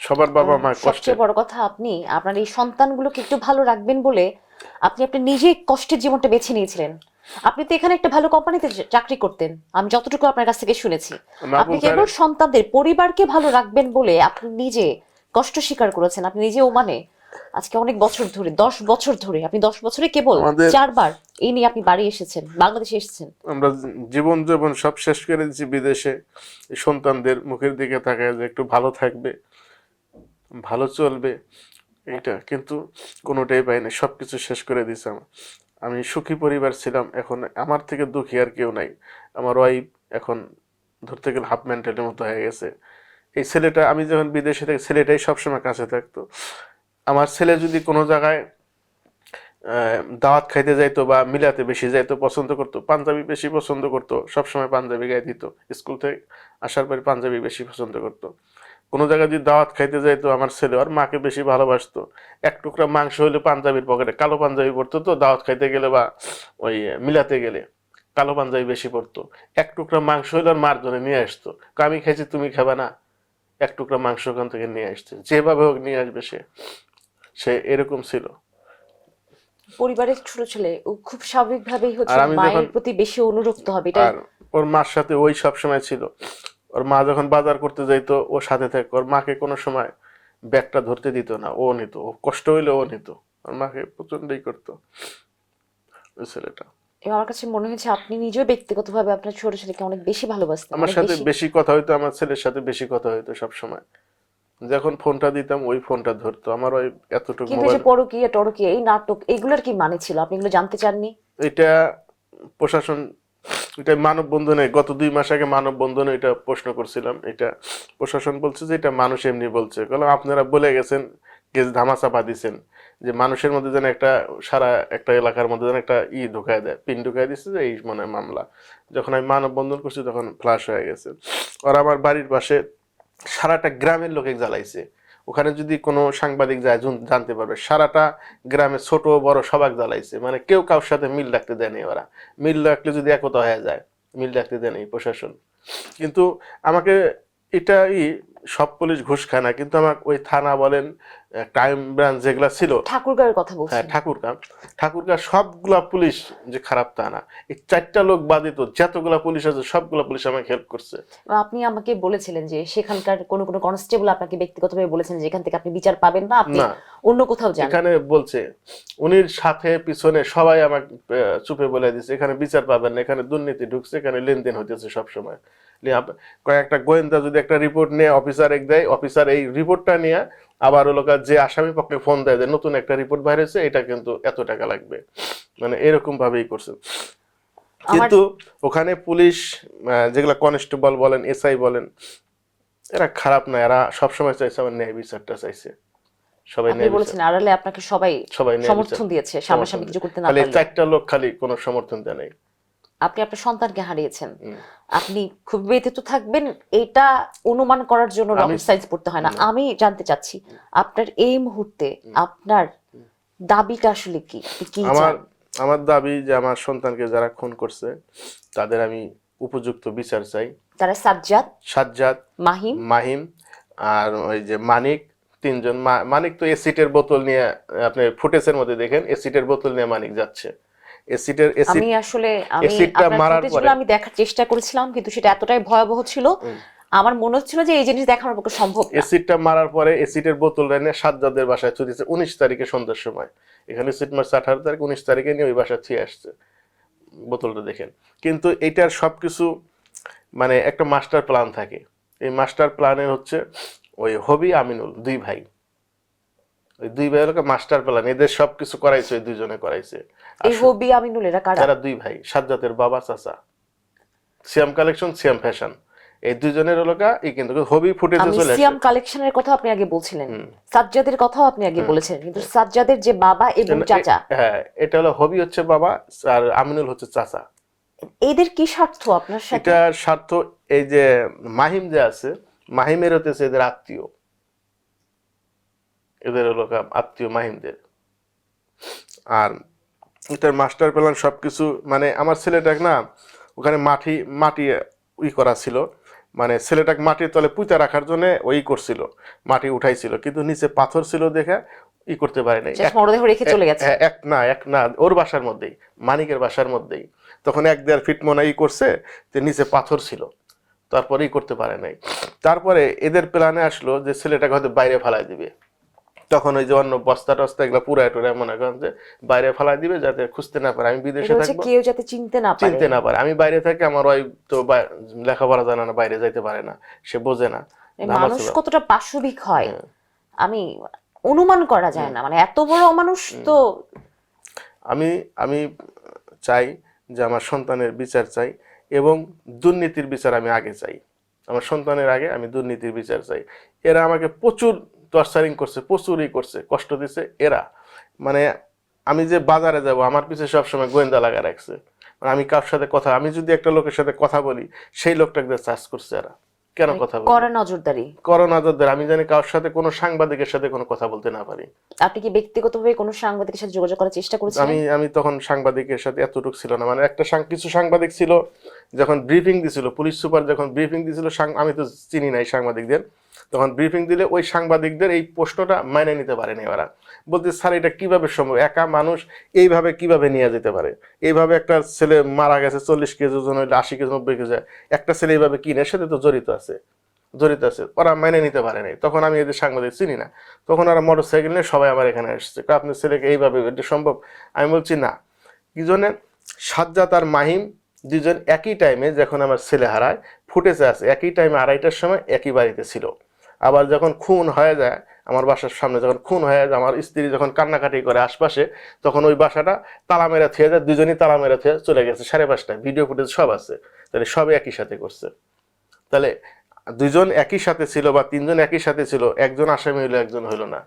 সবার বাবা মা কষ্টে। সবচেয়ে বড় কথা আপনি আপনার এই সন্তানগুলোকে একটু ভালো রাখবেন বলে আপনি নিজে কষ্টের জীবনটা বেছে নিয়েছিলেন। আপনি তো এখানে একটা ভালো কোম্পানিতে চাকরি করতেন, আমি যতটুকু আপনার কাছ থেকে শুনেছি। আপনি কেবল সন্তানদের পরিবারকে ভালো রাখবেন বলে আপনি নিজে কষ্ট স্বীকার করেছেন। আপনি নিজে ওমানে আজকে অনেক বছর ধরে, 10 বছর ধরে, আপনি 10 বছরে কেবল 4 বার এই নিয়ে আপনি বাড়ি এসেছেন, বাংলাদেশে এসেছেন। আমরা জীবন সব শেষ করে দিচ্ছি বিদেশে, সন্তানদের মুখের দিকে তাকায় যে একটু ভালো থাকবে, ভালো চলবে, এইটা কিন্তু কোনোটাই পাইনি, সবকিছু শেষ করে দিছে আমার। আমি সুখী পরিবার ছিলাম, এখন আমার থেকে দুঃখী আর কেউ নাই। আমার ওয়াইফ এখন ধরতে গেলে হাফ মেন্টালের মতো হয়ে গেছে। এই ছেলেটা, আমি যখন বিদেশে থাকি ছেলেটাই সবসময় কাছে থাকতো। আমার ছেলে যদি কোনো জায়গায় দাওয়াত খাইতে যাইতো বা মিলাতে বেশি যাইতো, পছন্দ করতো, পাঞ্জাবি বেশি পছন্দ করতো, সবসময় পাঞ্জাবি গায়ে দিত। স্কুল থেকে আসার পরে পাঞ্জাবি বেশি পছন্দ করতো। কোনো জায়গায় যদি দাওয়াত খাইতে যাইতো আমার ছেলে আর মাকে বেশি ভালোবাসতো। এক টুকরা মাংস হইলে পাঞ্জাবির পকেটে, কালো পাঞ্জাবি পরতো তো দাওয়াত খাইতে গেলে বা ওই মিলাতে গেলে কালো পাঞ্জাবি বেশি পরতো। এক টুকরা মাংস হইলে আর মার জন্য নিয়ে আসতো, আমি খাইছি তুমি খাবে না, এক টুকরা মাংস ওখান থেকে নিয়ে আসছে, যেভাবে হোক নিয়ে আসবে সে। সে এরকম ছিল। পরিবারের ছোট ছেলে, ও খুব স্বাভাবিকভাবেই হচ্ছে আর আমি মায়ের যখন, প্রতি বেশি অনুরক্ত হবে, এটা আর ওর মার সাথে ওই সব সময় ছিল। ওর মা যখন বাজার করতে যাইতো ও সাথে থাকতো, ওর মাকে কোনো সময় ব্যাগটা ধরতে দিত না, ও নিত, ও কষ্ট হইলে ও নিত, ওর মাকে প্রচন্ডই করতো ওই ছেলেটা। এবং আমার কাছে মনে হয়েছে আপনি নিজেও ব্যক্তিগতভাবে আপনার ছোট ছেলেকে অনেক বেশি ভালোবাসতেন, আমার অনেক সাথে বেশি। বেশি কথা হইতো, আমার ছেলের সাথে বেশি কথা হইতো সব সময়। যখন ফোনটা দিতাম ওই ফোনটা ধরতো। আমার ওই এতটুকু কিন্তু এই যে মোবাইল, পরকীয়া টরকীয়া এই নাটক এগুলোর কি মানে ছিল, আপনি এগুলো জানতে চাননি? এটা প্রশাসন, এটা মানববন্ধনে গত 2 মাস আগে মানববন্ধনে এটা প্রশ্ন করছিলাম। এটা প্রশাসন বলছে যে এটা মানুষ এমনি বলছে। বললাম আপনারা বলে গেছেন, কেস ধামাচাপা দিছেন যে মানুষের মধ্যে যেন একটা, সারা একটা এলাকার মধ্যে যেন একটা ঢুকায় দেয়, পিন ঢুকায় দিচ্ছে যে এই মানে মামলা। যখন আমি মানববন্ধন করছি তখন ফ্লাশ হয়ে গেছে। ওরা আমার বাড়ির পাশে সারাটা গ্রামের লোকে জ্বালাইছে। ওখানে যদি কোনো সাংবাদিক যায় জানতে পারবে, সারাটা গ্রামে ছোট বড় সবাক জ্বালাইছে, মানে কেউ কারোর সাথে মিল রাখতে দেয়নি। ওরা মিল রাখলে যদি একতা হয়ে যায়, মিল রাখতে দেয়নি প্রশাসন। কিন্তু আমাকে, এটাই সব পুলিশ ঘুষ খায় না, কিন্তু আমার ওই থানা বলেন, ক্রাইম ব্রাঞ্চ যেগুলা ছিল, ঠাকুরগাঁওয়ের কথা হ্যাঁ বলছেন? ঠাকুরগাঁ সবগুলা পুলিশ যে খারাপ তা না। এই 4টা লোক বাদে তো যতগুলা পুলিশ আছে সবগুলা পুলিশ আমাকে হেল্প করছে। এবং আপনি আমাকে বলেছিলেন যে সেখানকার কোনো কোনো কনস্টেবল আপনাকে ব্যক্তিগতভাবে বলেছেন যে এখান থেকে আপনি বিচার পাবেন না, আপনি না, অন্য কোথাও যান। এখানে বলছে উনির সাথে পিছনে সবাই আমাকে চুপে বলে দিচ্ছে এখানে বিচার পাবেন না, এখানে দুর্নীতি ঢুকছে, এখানে লেনদেন হইতেছে সবসময়। কয়েকটা গোয়েন্দা যদি একটা রিপোর্ট নিয়ে অফিসার এক দেয়, অফিসার এই রিপোর্টটা নিয়ে আবার ওলোক যে আসামি পক্ষে ফোন দেয় যে নতুন একটা রিপোর্ট বাইর হয়েছে, এটা কিন্তু এত টাকা লাগবে, মানে এরকম ভাবেই করছে। কিন্তু ওখানে পুলিশ, যেগুলা কনস্টেবল বলেন, এসআই বলেন, এরা খারাপ না, এরা সবসময় চাইছে আমার ন্যায় বিচারটা চাইছে। সবাই আপনি ন্যায় বিচার, বলেছেন আড়ালে আপনাকে সবাই সবাই ন্যায় বিচার সমর্থন দিয়েছে, সামনাসামনি কিছু করতে না খালি পারলে। 4টা লোক খালি কোনো সমর্থন দেয় নাই। আপনি আপনার সন্তানকে হারিয়েছেন, আপনি খুব ব্যথিত থাকবেন, এটা অনুমান করার জন্য রকেট সায়েন্স পড়তে হয় না। আমি জানতে চাচ্ছি আপনার এই মুহূর্তে আপনার দাবিটা আসলে কি, আপনি কি চান? আমার দাবি যে আমার সন্তানকে যারা খুন করছে তাদের আমি উপযুক্ত বিচার চাই। তারা সাজ্জাদ, সাজ্জাদ, মাহিম, মাহিম, আর ওই যে মানিক, 3জন। মানিক তো এসিটের বোতল নিয়ে, আপনি ফুটেজের মধ্যে দেখেন এসিটের বোতল নিয়ে মানিক যাচ্ছে। আমি আসলে আমি এসিডটা আপনার মারার ফুটেজগুলো পরে আমি দেখার চেষ্টা করেছিলাম, কিন্তু সেটা এতটাই ভয়াবহ ছিল আমার মনে হচ্ছিল যে এই জিনিস দেখানোর পক্ষে সম্ভব না। এসিডটা মারার পরে এসিডের বোতল এনে সাজ্জাদের বাসায় ছুটিছে 19 তারিখে সন্ধ্যার সময়। এখানে এসিড মারছে 18 তারিখ, 19 তারিখে নিয়ে ওই বাসায় ছুঁয়ে আসছে। বোতলটা দেখেন। কিন্তু এটার সবকিছু মানে একটা মাস্টার প্ল্যান থাকে। এই মাস্টার প্ল্যানের হচ্ছে ওই হবি আমিনুল, 2 ভাই। ওই 2 ভাই হলো মাস্টার প্ল্যান, এদের সবকিছু করাইছে ওই 2জনে করাইছে। এই হবি আমিনুল এরা কারা? তারা 2 ভাই, সাজ্জাদের বাবা চাচা। সিয়াম কালেকশন, সিয়াম ফ্যাশন, এই 2জনের হলো কিন্তু হবি ফুটেজে আমি চলে আসে। সিয়াম কালেকশনের কথা আপনি আগে বলছিলেন, সাজ্জাদের কথাও আপনি আগে বলেছেন, কিন্তু সাজ্জাদের যে বাবা এবং চাচা, হ্যাঁ, এটা হলো হবি হচ্ছে বাবা আর আমিনুল হচ্ছে চাচা। এদের কি স্বার্থ আপনার সাথে? এটার স্বার্থ এই যে মাহিম যে আছে, মাহিমের হতেছে এদের আত্মীয়, এদের হলো আত্মীয় মাহিমদের। আর এটার মাস্টার প্ল্যান সবকিছু, মানে আমার ছেলেটাকে না ওখানে মাটি করা ছিল, মানে ছেলেটাকে মাটির তলে পুঁতে রাখার জন্য ওই করছিল, মাটি উঠাইছিল, কিন্তু নিচে পাথর ছিল দেখে করতে পারে নাই। মরদেহ রেখে চলে গেছে। এক না ওর বাসার মধ্যেই, মানিকের বাসার মধ্যেই, তখন 1-1.5 ফিট মনে করছে যে নিচে পাথর ছিল, তারপরেই করতে পারে নাই। তারপরে এদের প্ল্যানে আসলো যে ছেলেটাকে হয়তো বাইরে ফেলাই দিবে, তখন ওই যে অন্য বস্তা টস্তা এগুলো পুরায় টুরায় মনে করেন যে বাইরে ফেলাই দিবে যাতে খুঁজতে না পারে। আমি বিদেশে থাকবো, কেউ যাতে চিনতে না পারে। আমি বাইরে থাকি, আমার ওই তো লেখাপড়া জানে না, বাইরে যাইতে পারে না, সে বোঝে না। মানুষ কতটা পাশবিক হয় আমি অনুমান করা যায় না, মানে এত বড় অমানুষ তো। আমি আমি চাই যে আমার সন্তানের বিচার চাই এবং দুর্নীতির বিচার আমি আগে চাই। আমার সন্তানের আগে আমি দুর্নীতির বিচার চাই। এরা আমাকে প্রচুর টর্চারিং করছে, প্রচুরই করছে, কষ্ট দিছে এরা। মানে আমি যে বাজারে যাব আমার পিছে সবসময় গোয়েন্দা লাগা রাখছে। মানে আমি কার সাথে কথা, আমি যদি একটা লোকের সাথে কথা বলি সেই লোকটাকে চার্জ করছে এরা, কেন কথা বলি, কড়া নজরদারি। করোনা নজরদারি। আমি জানি কারোর সাথে কোনো সাংবাদিকের সাথে কোনো কথা বলতে না পারি। আপনি কি ব্যক্তিগতভাবে কোনো সাংবাদিকের সাথে যোগাযোগ করার চেষ্টা করেছিলেন? আমি তখন সাংবাদিকের সাথে এতটুকু ছিল না, মানে একটা কিছু সাংবাদিক ছিল যখন ব্রিফিং দিছিল, পুলিশ সুপার যখন ব্রিফিং দিছিল, আমি তো চিনি নাই সাংবাদিকদের, তখন ব্রিফিং দিলে ওই সাংবাদিকদের এই প্রশ্নটা মাইনে নিতে পারেনি ওরা। বলতে স্যার এটা কিভাবে সম্ভব, একা মানুষ এইভাবে কিভাবে নিয়ে যেতে পারে, এইভাবে একটা ছেলে মারা গেছে 40 কেজি ওজন হইলে 80 কেজি 90 কেজি, একটা ছেলে এইভাবে কিনে সাথে তো জড়িত আছে, ওরা মেনে নিতে পারে নাই। তখন আমি এদের সাংবাদিক চিনি না, তখন ওরা মোটর সাইকেল নিয়ে সবাই আমার এখানে এসেছে, আপনার ছেলেকে এইভাবে এটা সম্ভব? আমি বলছি না। কি জন্য সাজ্জাদ আর মাহিম দুজন একই টাইমে যখন আমার ছেলে হারায় ফুটেজে আছে, একই টাইমে 2:30টার সময় একই বাড়িতে ছিল। আবার যখন খুন হয়ে যায় আমার বাসার সামনে, যখন খুন হয়ে যায় আমার স্ত্রী যখন কান্নাকাটি করে আশপাশে, তখন ওই বাসাটা তালা মেরে থুয়ে যায়, দুজনই তালা মেরে থুয়ে চলে গেছে 5:30টায়, ভিডিও ফুটেজ সব আছে। তাহলে সবে একই সাথে করছে। তাহলে দুজন একই সাথে ছিল বা তিনজন একই সাথে ছিল, একজন আসামি হইলো একজন হইলো না,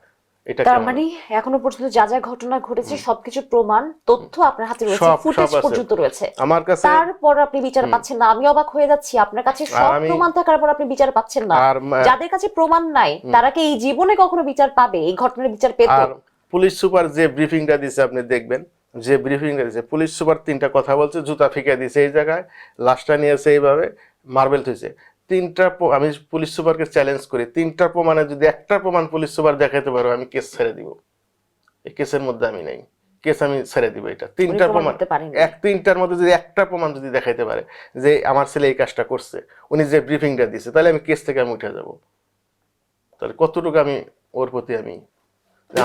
এটা তার কেমন? মানে এখনো পর্যন্ত যা যা ঘটনা ঘটেছে সবকিছু প্রমাণ তথ্য আপনার হাতে রয়েছে, সব ফুটেজ আছে পর্যন্ত রয়েছে আমার কাছে। তারপর আপনি বিচার পাচ্ছেন না। আমি অবাক হয়ে যাচ্ছি, আপনার কাছে সব প্রমাণ থাকার পর আপনি বিচার পাচ্ছেন না। আর যাদের কাছে প্রমাণ নাই তারা কি এই জীবনে কখনো বিচার পাবে? এই ঘটনার বিচার পেত? আর পুলিশ সুপার যে ব্রিফিংটা দিছে আপনি দেখবেন, যে ব্রিফিংটা দিছে পুলিশ সুপার 3টা কথা বলছে, জুতা ফিকে দিছে এই জায়গায়, লাশটা নিয়েছে এইভাবে, মার্বেল থইছে। আমি পুলিশ সুপারকে চ্যালেঞ্জ করি, 3টা প্রমাণে যদি একটা প্রমাণ পুলিশ সুপার দেখাতে পারো আমি কেস ছেড়ে দিব। এই কেসের মধ্যে আমি নাই, কেস আমি ছেড়ে দিব। এটা 3টা প্রমাণ, 3টার মধ্যে যদি একটা প্রমাণ যদি দেখাইতে পারে যে আমার ছেলে এই কাজটা করছে, উনি যে ব্রিফিংটা দিছে, তাহলে আমি কেস থেকে আমি উঠে যাব। তাহলে কতটুকু আমি ওর প্রতি আমি,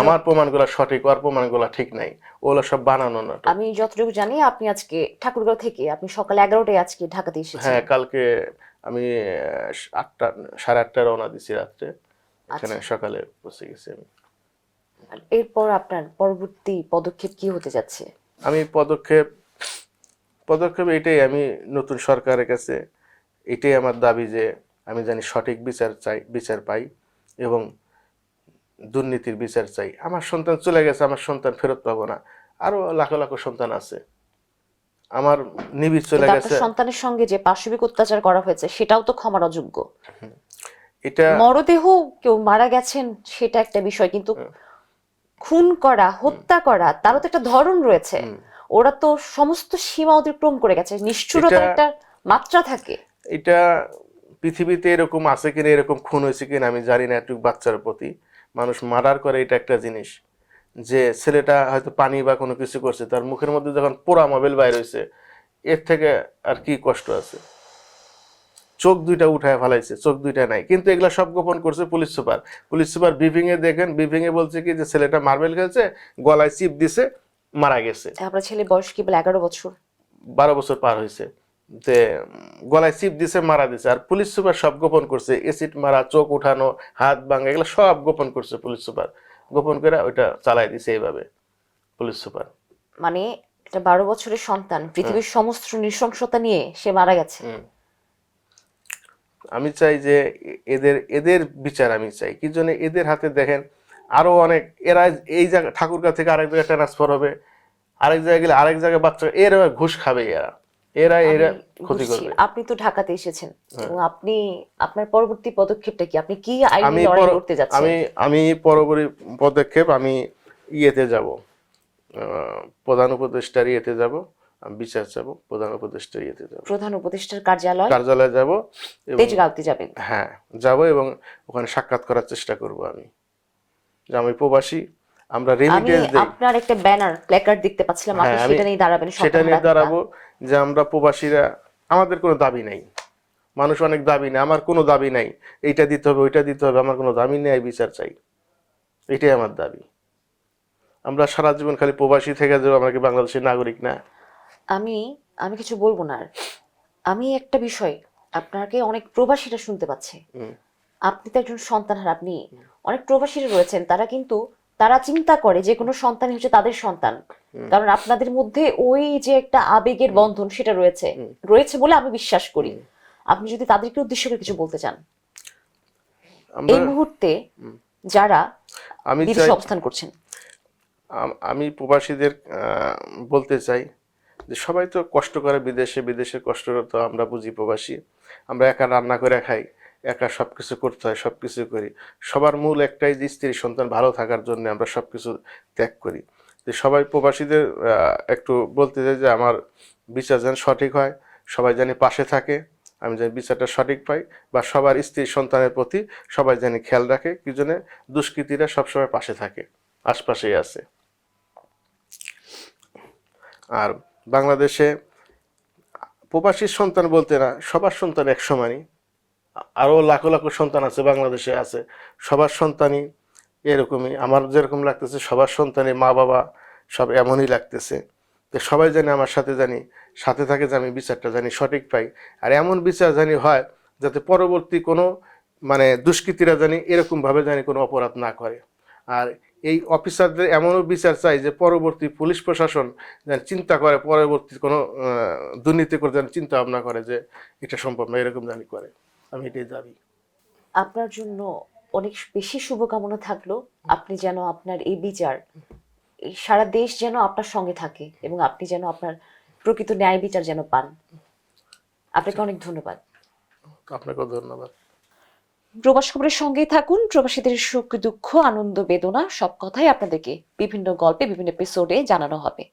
আমার প্রমাণগুলো সঠিক, ওর প্রমাণগুলো ঠিক নাই, ওগুলো সব বানানো না। আমি যতটুকু জানি আপনি আজকে ঠাকুরগাঁও থেকে আপনি সকাল 11টায় আজকে ঢাকাতে এসেছেন। হ্যাঁ, কালকে আমি 8টা 8:30টায় রওনা দিছি রাত্রে, এখানে সকালে পৌঁছে গেছি আমি। এরপর আপনার পরবর্তী পদক্ষেপ কি হতে যাচ্ছে? আমি পদক্ষেপ এটাই, আমি নতুন সরকারের কাছে এটাই আমার দাবি যে আমি জানি সঠিক বিচার পাই এবং দুর্নীতির বিচার চাই। আমার সন্তান চলে গেছে, আমার সন্তান ফেরত পাবো না, আরো লাখো লাখো সন্তান আছে আমার নিবিড় চলে গেছে। সন্তানের সঙ্গে যে পাশবিক অত্যাচার করা হয়েছে সেটাও তো ক্ষমার অযোগ্য। এটা মরদেহ কেউ মারা গেছেন সেটা একটা বিষয়, কিন্তু খুন করা, হত্যা করা, তারও তো একটা ধরন রয়েছে। ওরা তো সমস্ত সীমা অতিক্রম করে গেছে, নিষ্ঠুরতার একটা মাত্রা থাকে। এটা পৃথিবীতে এরকম আছে কিনা, এরকম খুন হয়েছে কিনা আমি জানি না। একটু বাচ্চার প্রতি মানুষ মার্ডার করে, এটা একটা জিনিস। যে ছেলেটা হয়তো পানি বা কোনো কিছু করছে, তার মুখের মধ্যে যখন পোড়া মোবাইল বাইর হয়েছে, এর থেকে আর কি কষ্ট আছে? চোখ 2টা উঠায় ফেলাইছে, চোখ 2টা নাই, কিন্তু এগুলা সব গোপন করছে পুলিশ সুপার ব্রিফিং এ দেখেন, ব্রিফিং এ বলছে কি যে ছেলেটা মার্বেল খেলছে, গলায় চিপ দিছে, মারা গেছে। আপনার ছেলে বয়স কি বলে 11 বছর? 12 বছর পার হয়েছে, যে গলায় চিপ দিছে, মারা দিছে। আর পুলিশ সুপার সব গোপন করছে, এসিড মারা, চোখ উঠানো, হাত ভাঙা, এগুলো সব গোপন করছে পুলিশ সুপার। গোপন করে ওইটা চালাই দিছে এইভাবে পুলিশ সুপার। মানে একটা 12 বছরের সন্তান পৃথিবীর সমস্ত নৃশংসতা নিয়ে সে মারা গেছে। আমি চাই যে এদের বিচার আমি চাই। কি জন্য এদের হাতে দেখেন আরো অনেক, এরা এই জায়গা ঠাকুরগাঁ থেকে আরেক জায়গায় ট্রান্সফার হবে, আরেক জায়গায় গেলে আরেক জায়গায় বাচ্চা, এরা ঘুষ খাবে, এরা ক্ষতি করবে। আপনি তো ঢাকাতে এসেছেন, এবং আপনি আপনার পরবর্তী পদক্ষেপটা কি? আপনি কি আইনি লড়াই করতে যাচ্ছেন? আমি পরবর্তী পদক্ষেপ আমি ইয়েতে যাব, প্রধান উপদেষ্টার ইয়েতে যাব, আমি বিচার চাব, প্রধান উপদেষ্টার ইয়েতে যাব, প্রধান উপদেষ্টার কার্যালয়ে যাব, তেজগাঁওতে যাবেন? হ্যাঁ যাব, এবং ওখানে সাক্ষাৎ করার চেষ্টা করব আমি, যে আমি প্রবাসী, আমরা রেমিটেন্স দেই। আপনার একটা ব্যানার প্ল্যাকার্ড দেখতে পাচ্ছিলাম, আপনি সেটা নিয়ে দাঁড়াবেন? সেটা নিয়ে দাঁড়াবো যে আমরা প্রবাসীরা, আমাদের কোনো দাবি নাই। মানুষ অনেক দাবি নেই, আমার কোনো দাবি নাই, এইটা দিতে হবে ওইটা দিতে হবে, আমার কোনো দাবি নেই, বিচার চাই, এটাই আমার দাবি। আমরা সারা জীবন খালি প্রবাসী থেকে যাবো, আমরা কি বাংলাদেশের নাগরিক না? আমি কিছু বলবো না। আর আমি একটা বিষয়, আপনাকে অনেক প্রবাসীরা শুনতে পাচ্ছে, আপনি তো একজন সন্তানহারা, আপনি অনেক প্রবাসীরা রয়েছেন, তারা চিন্তা করে যে কোনো সন্তানই হচ্ছে তাদের সন্তান, কারণ আপনাদের মধ্যে ওই যে একটা আবেগের বন্ধন সেটা রয়েছে বলে আমি বিশ্বাস করি। আপনি যদি তাদেরকে উদ্দেশ্য করে কিছু বলতে চান এই আমরা মুহূর্তে যারা আমি বিদেশে চাই অবস্থান করছেন। আমি প্রবাসীদের বলতে চাই যে সবাই তো কষ্ট করে বিদেশে, বিদেশের কষ্টটা তো আমরা বুঝি। প্রবাসী আমরা একা রান্না করে খাই, একা সব কিছু করতে হয়, সব কিছু করি। সবার মূল একটাই যে স্ত্রী সন্তান ভালো থাকার জন্য আমরা সব কিছু ত্যাগ করি। যে সবাই প্রবাসীদের একটু বলতে চাই যে আমার বিচার যেন সঠিক হয়, সবাই জানি পাশে থাকে, আমি জানি বিচারটা সঠিক পাই, বা সবার স্ত্রী সন্তানের প্রতি সবাই জানি খেয়াল রাখে, কি জন্য দুষ্কৃতীরা সবসময় পাশে থাকে, আশপাশেই আছে। আর বাংলাদেশে প্রবাসীর সন্তান বলতে না, সবার সন্তান এক সমানই। আরও লাখো লাখো সন্তান আছে বাংলাদেশে আছে, সবার সন্তানই এরকমই। আমার যেরকম লাগতেছে সবার সন্তানই মা বাবা সব এমনই লাগতেছে। তো সবাই জানি আমার সাথে থাকে, যে আমি বিচারটা জানি সঠিক পাই, আর এমন বিচার জানি হয় যাতে পরবর্তী কোনো মানে দুষ্কৃতীরা জানি এরকমভাবে জানি কোনো অপরাধ না করে। আর এই অফিসারদের এমনও বিচার চাই যে পরবর্তী পুলিশ প্রশাসন যেন চিন্তা করে, পরবর্তী কোনো দুর্নীতি করে যেন চিন্তা ভাবনা করে যে এটা সম্ভব না, এরকম জানি করে। আমি এটাই দাবি। আপনার জন্য অনেক বেশি শুভকামনা থাকলো। আপনি যেন আপনার এই বিচার, এই সারা দেশ যেন আপনার সঙ্গে থাকে এবং আপনি যেন আপনার প্রকৃত ন্যায় বিচার যেন পান। আপনাকে অনেক ধন্যবাদ। আপনাকেও ধন্যবাদ। প্রবাস খবরের সঙ্গেই থাকুন। প্রবাসীদের সুখ দুঃখ আনন্দ বেদনা সব কথাই আপনাদেরকে বিভিন্ন গল্পে বিভিন্ন এপিসোডে জানানো হবে।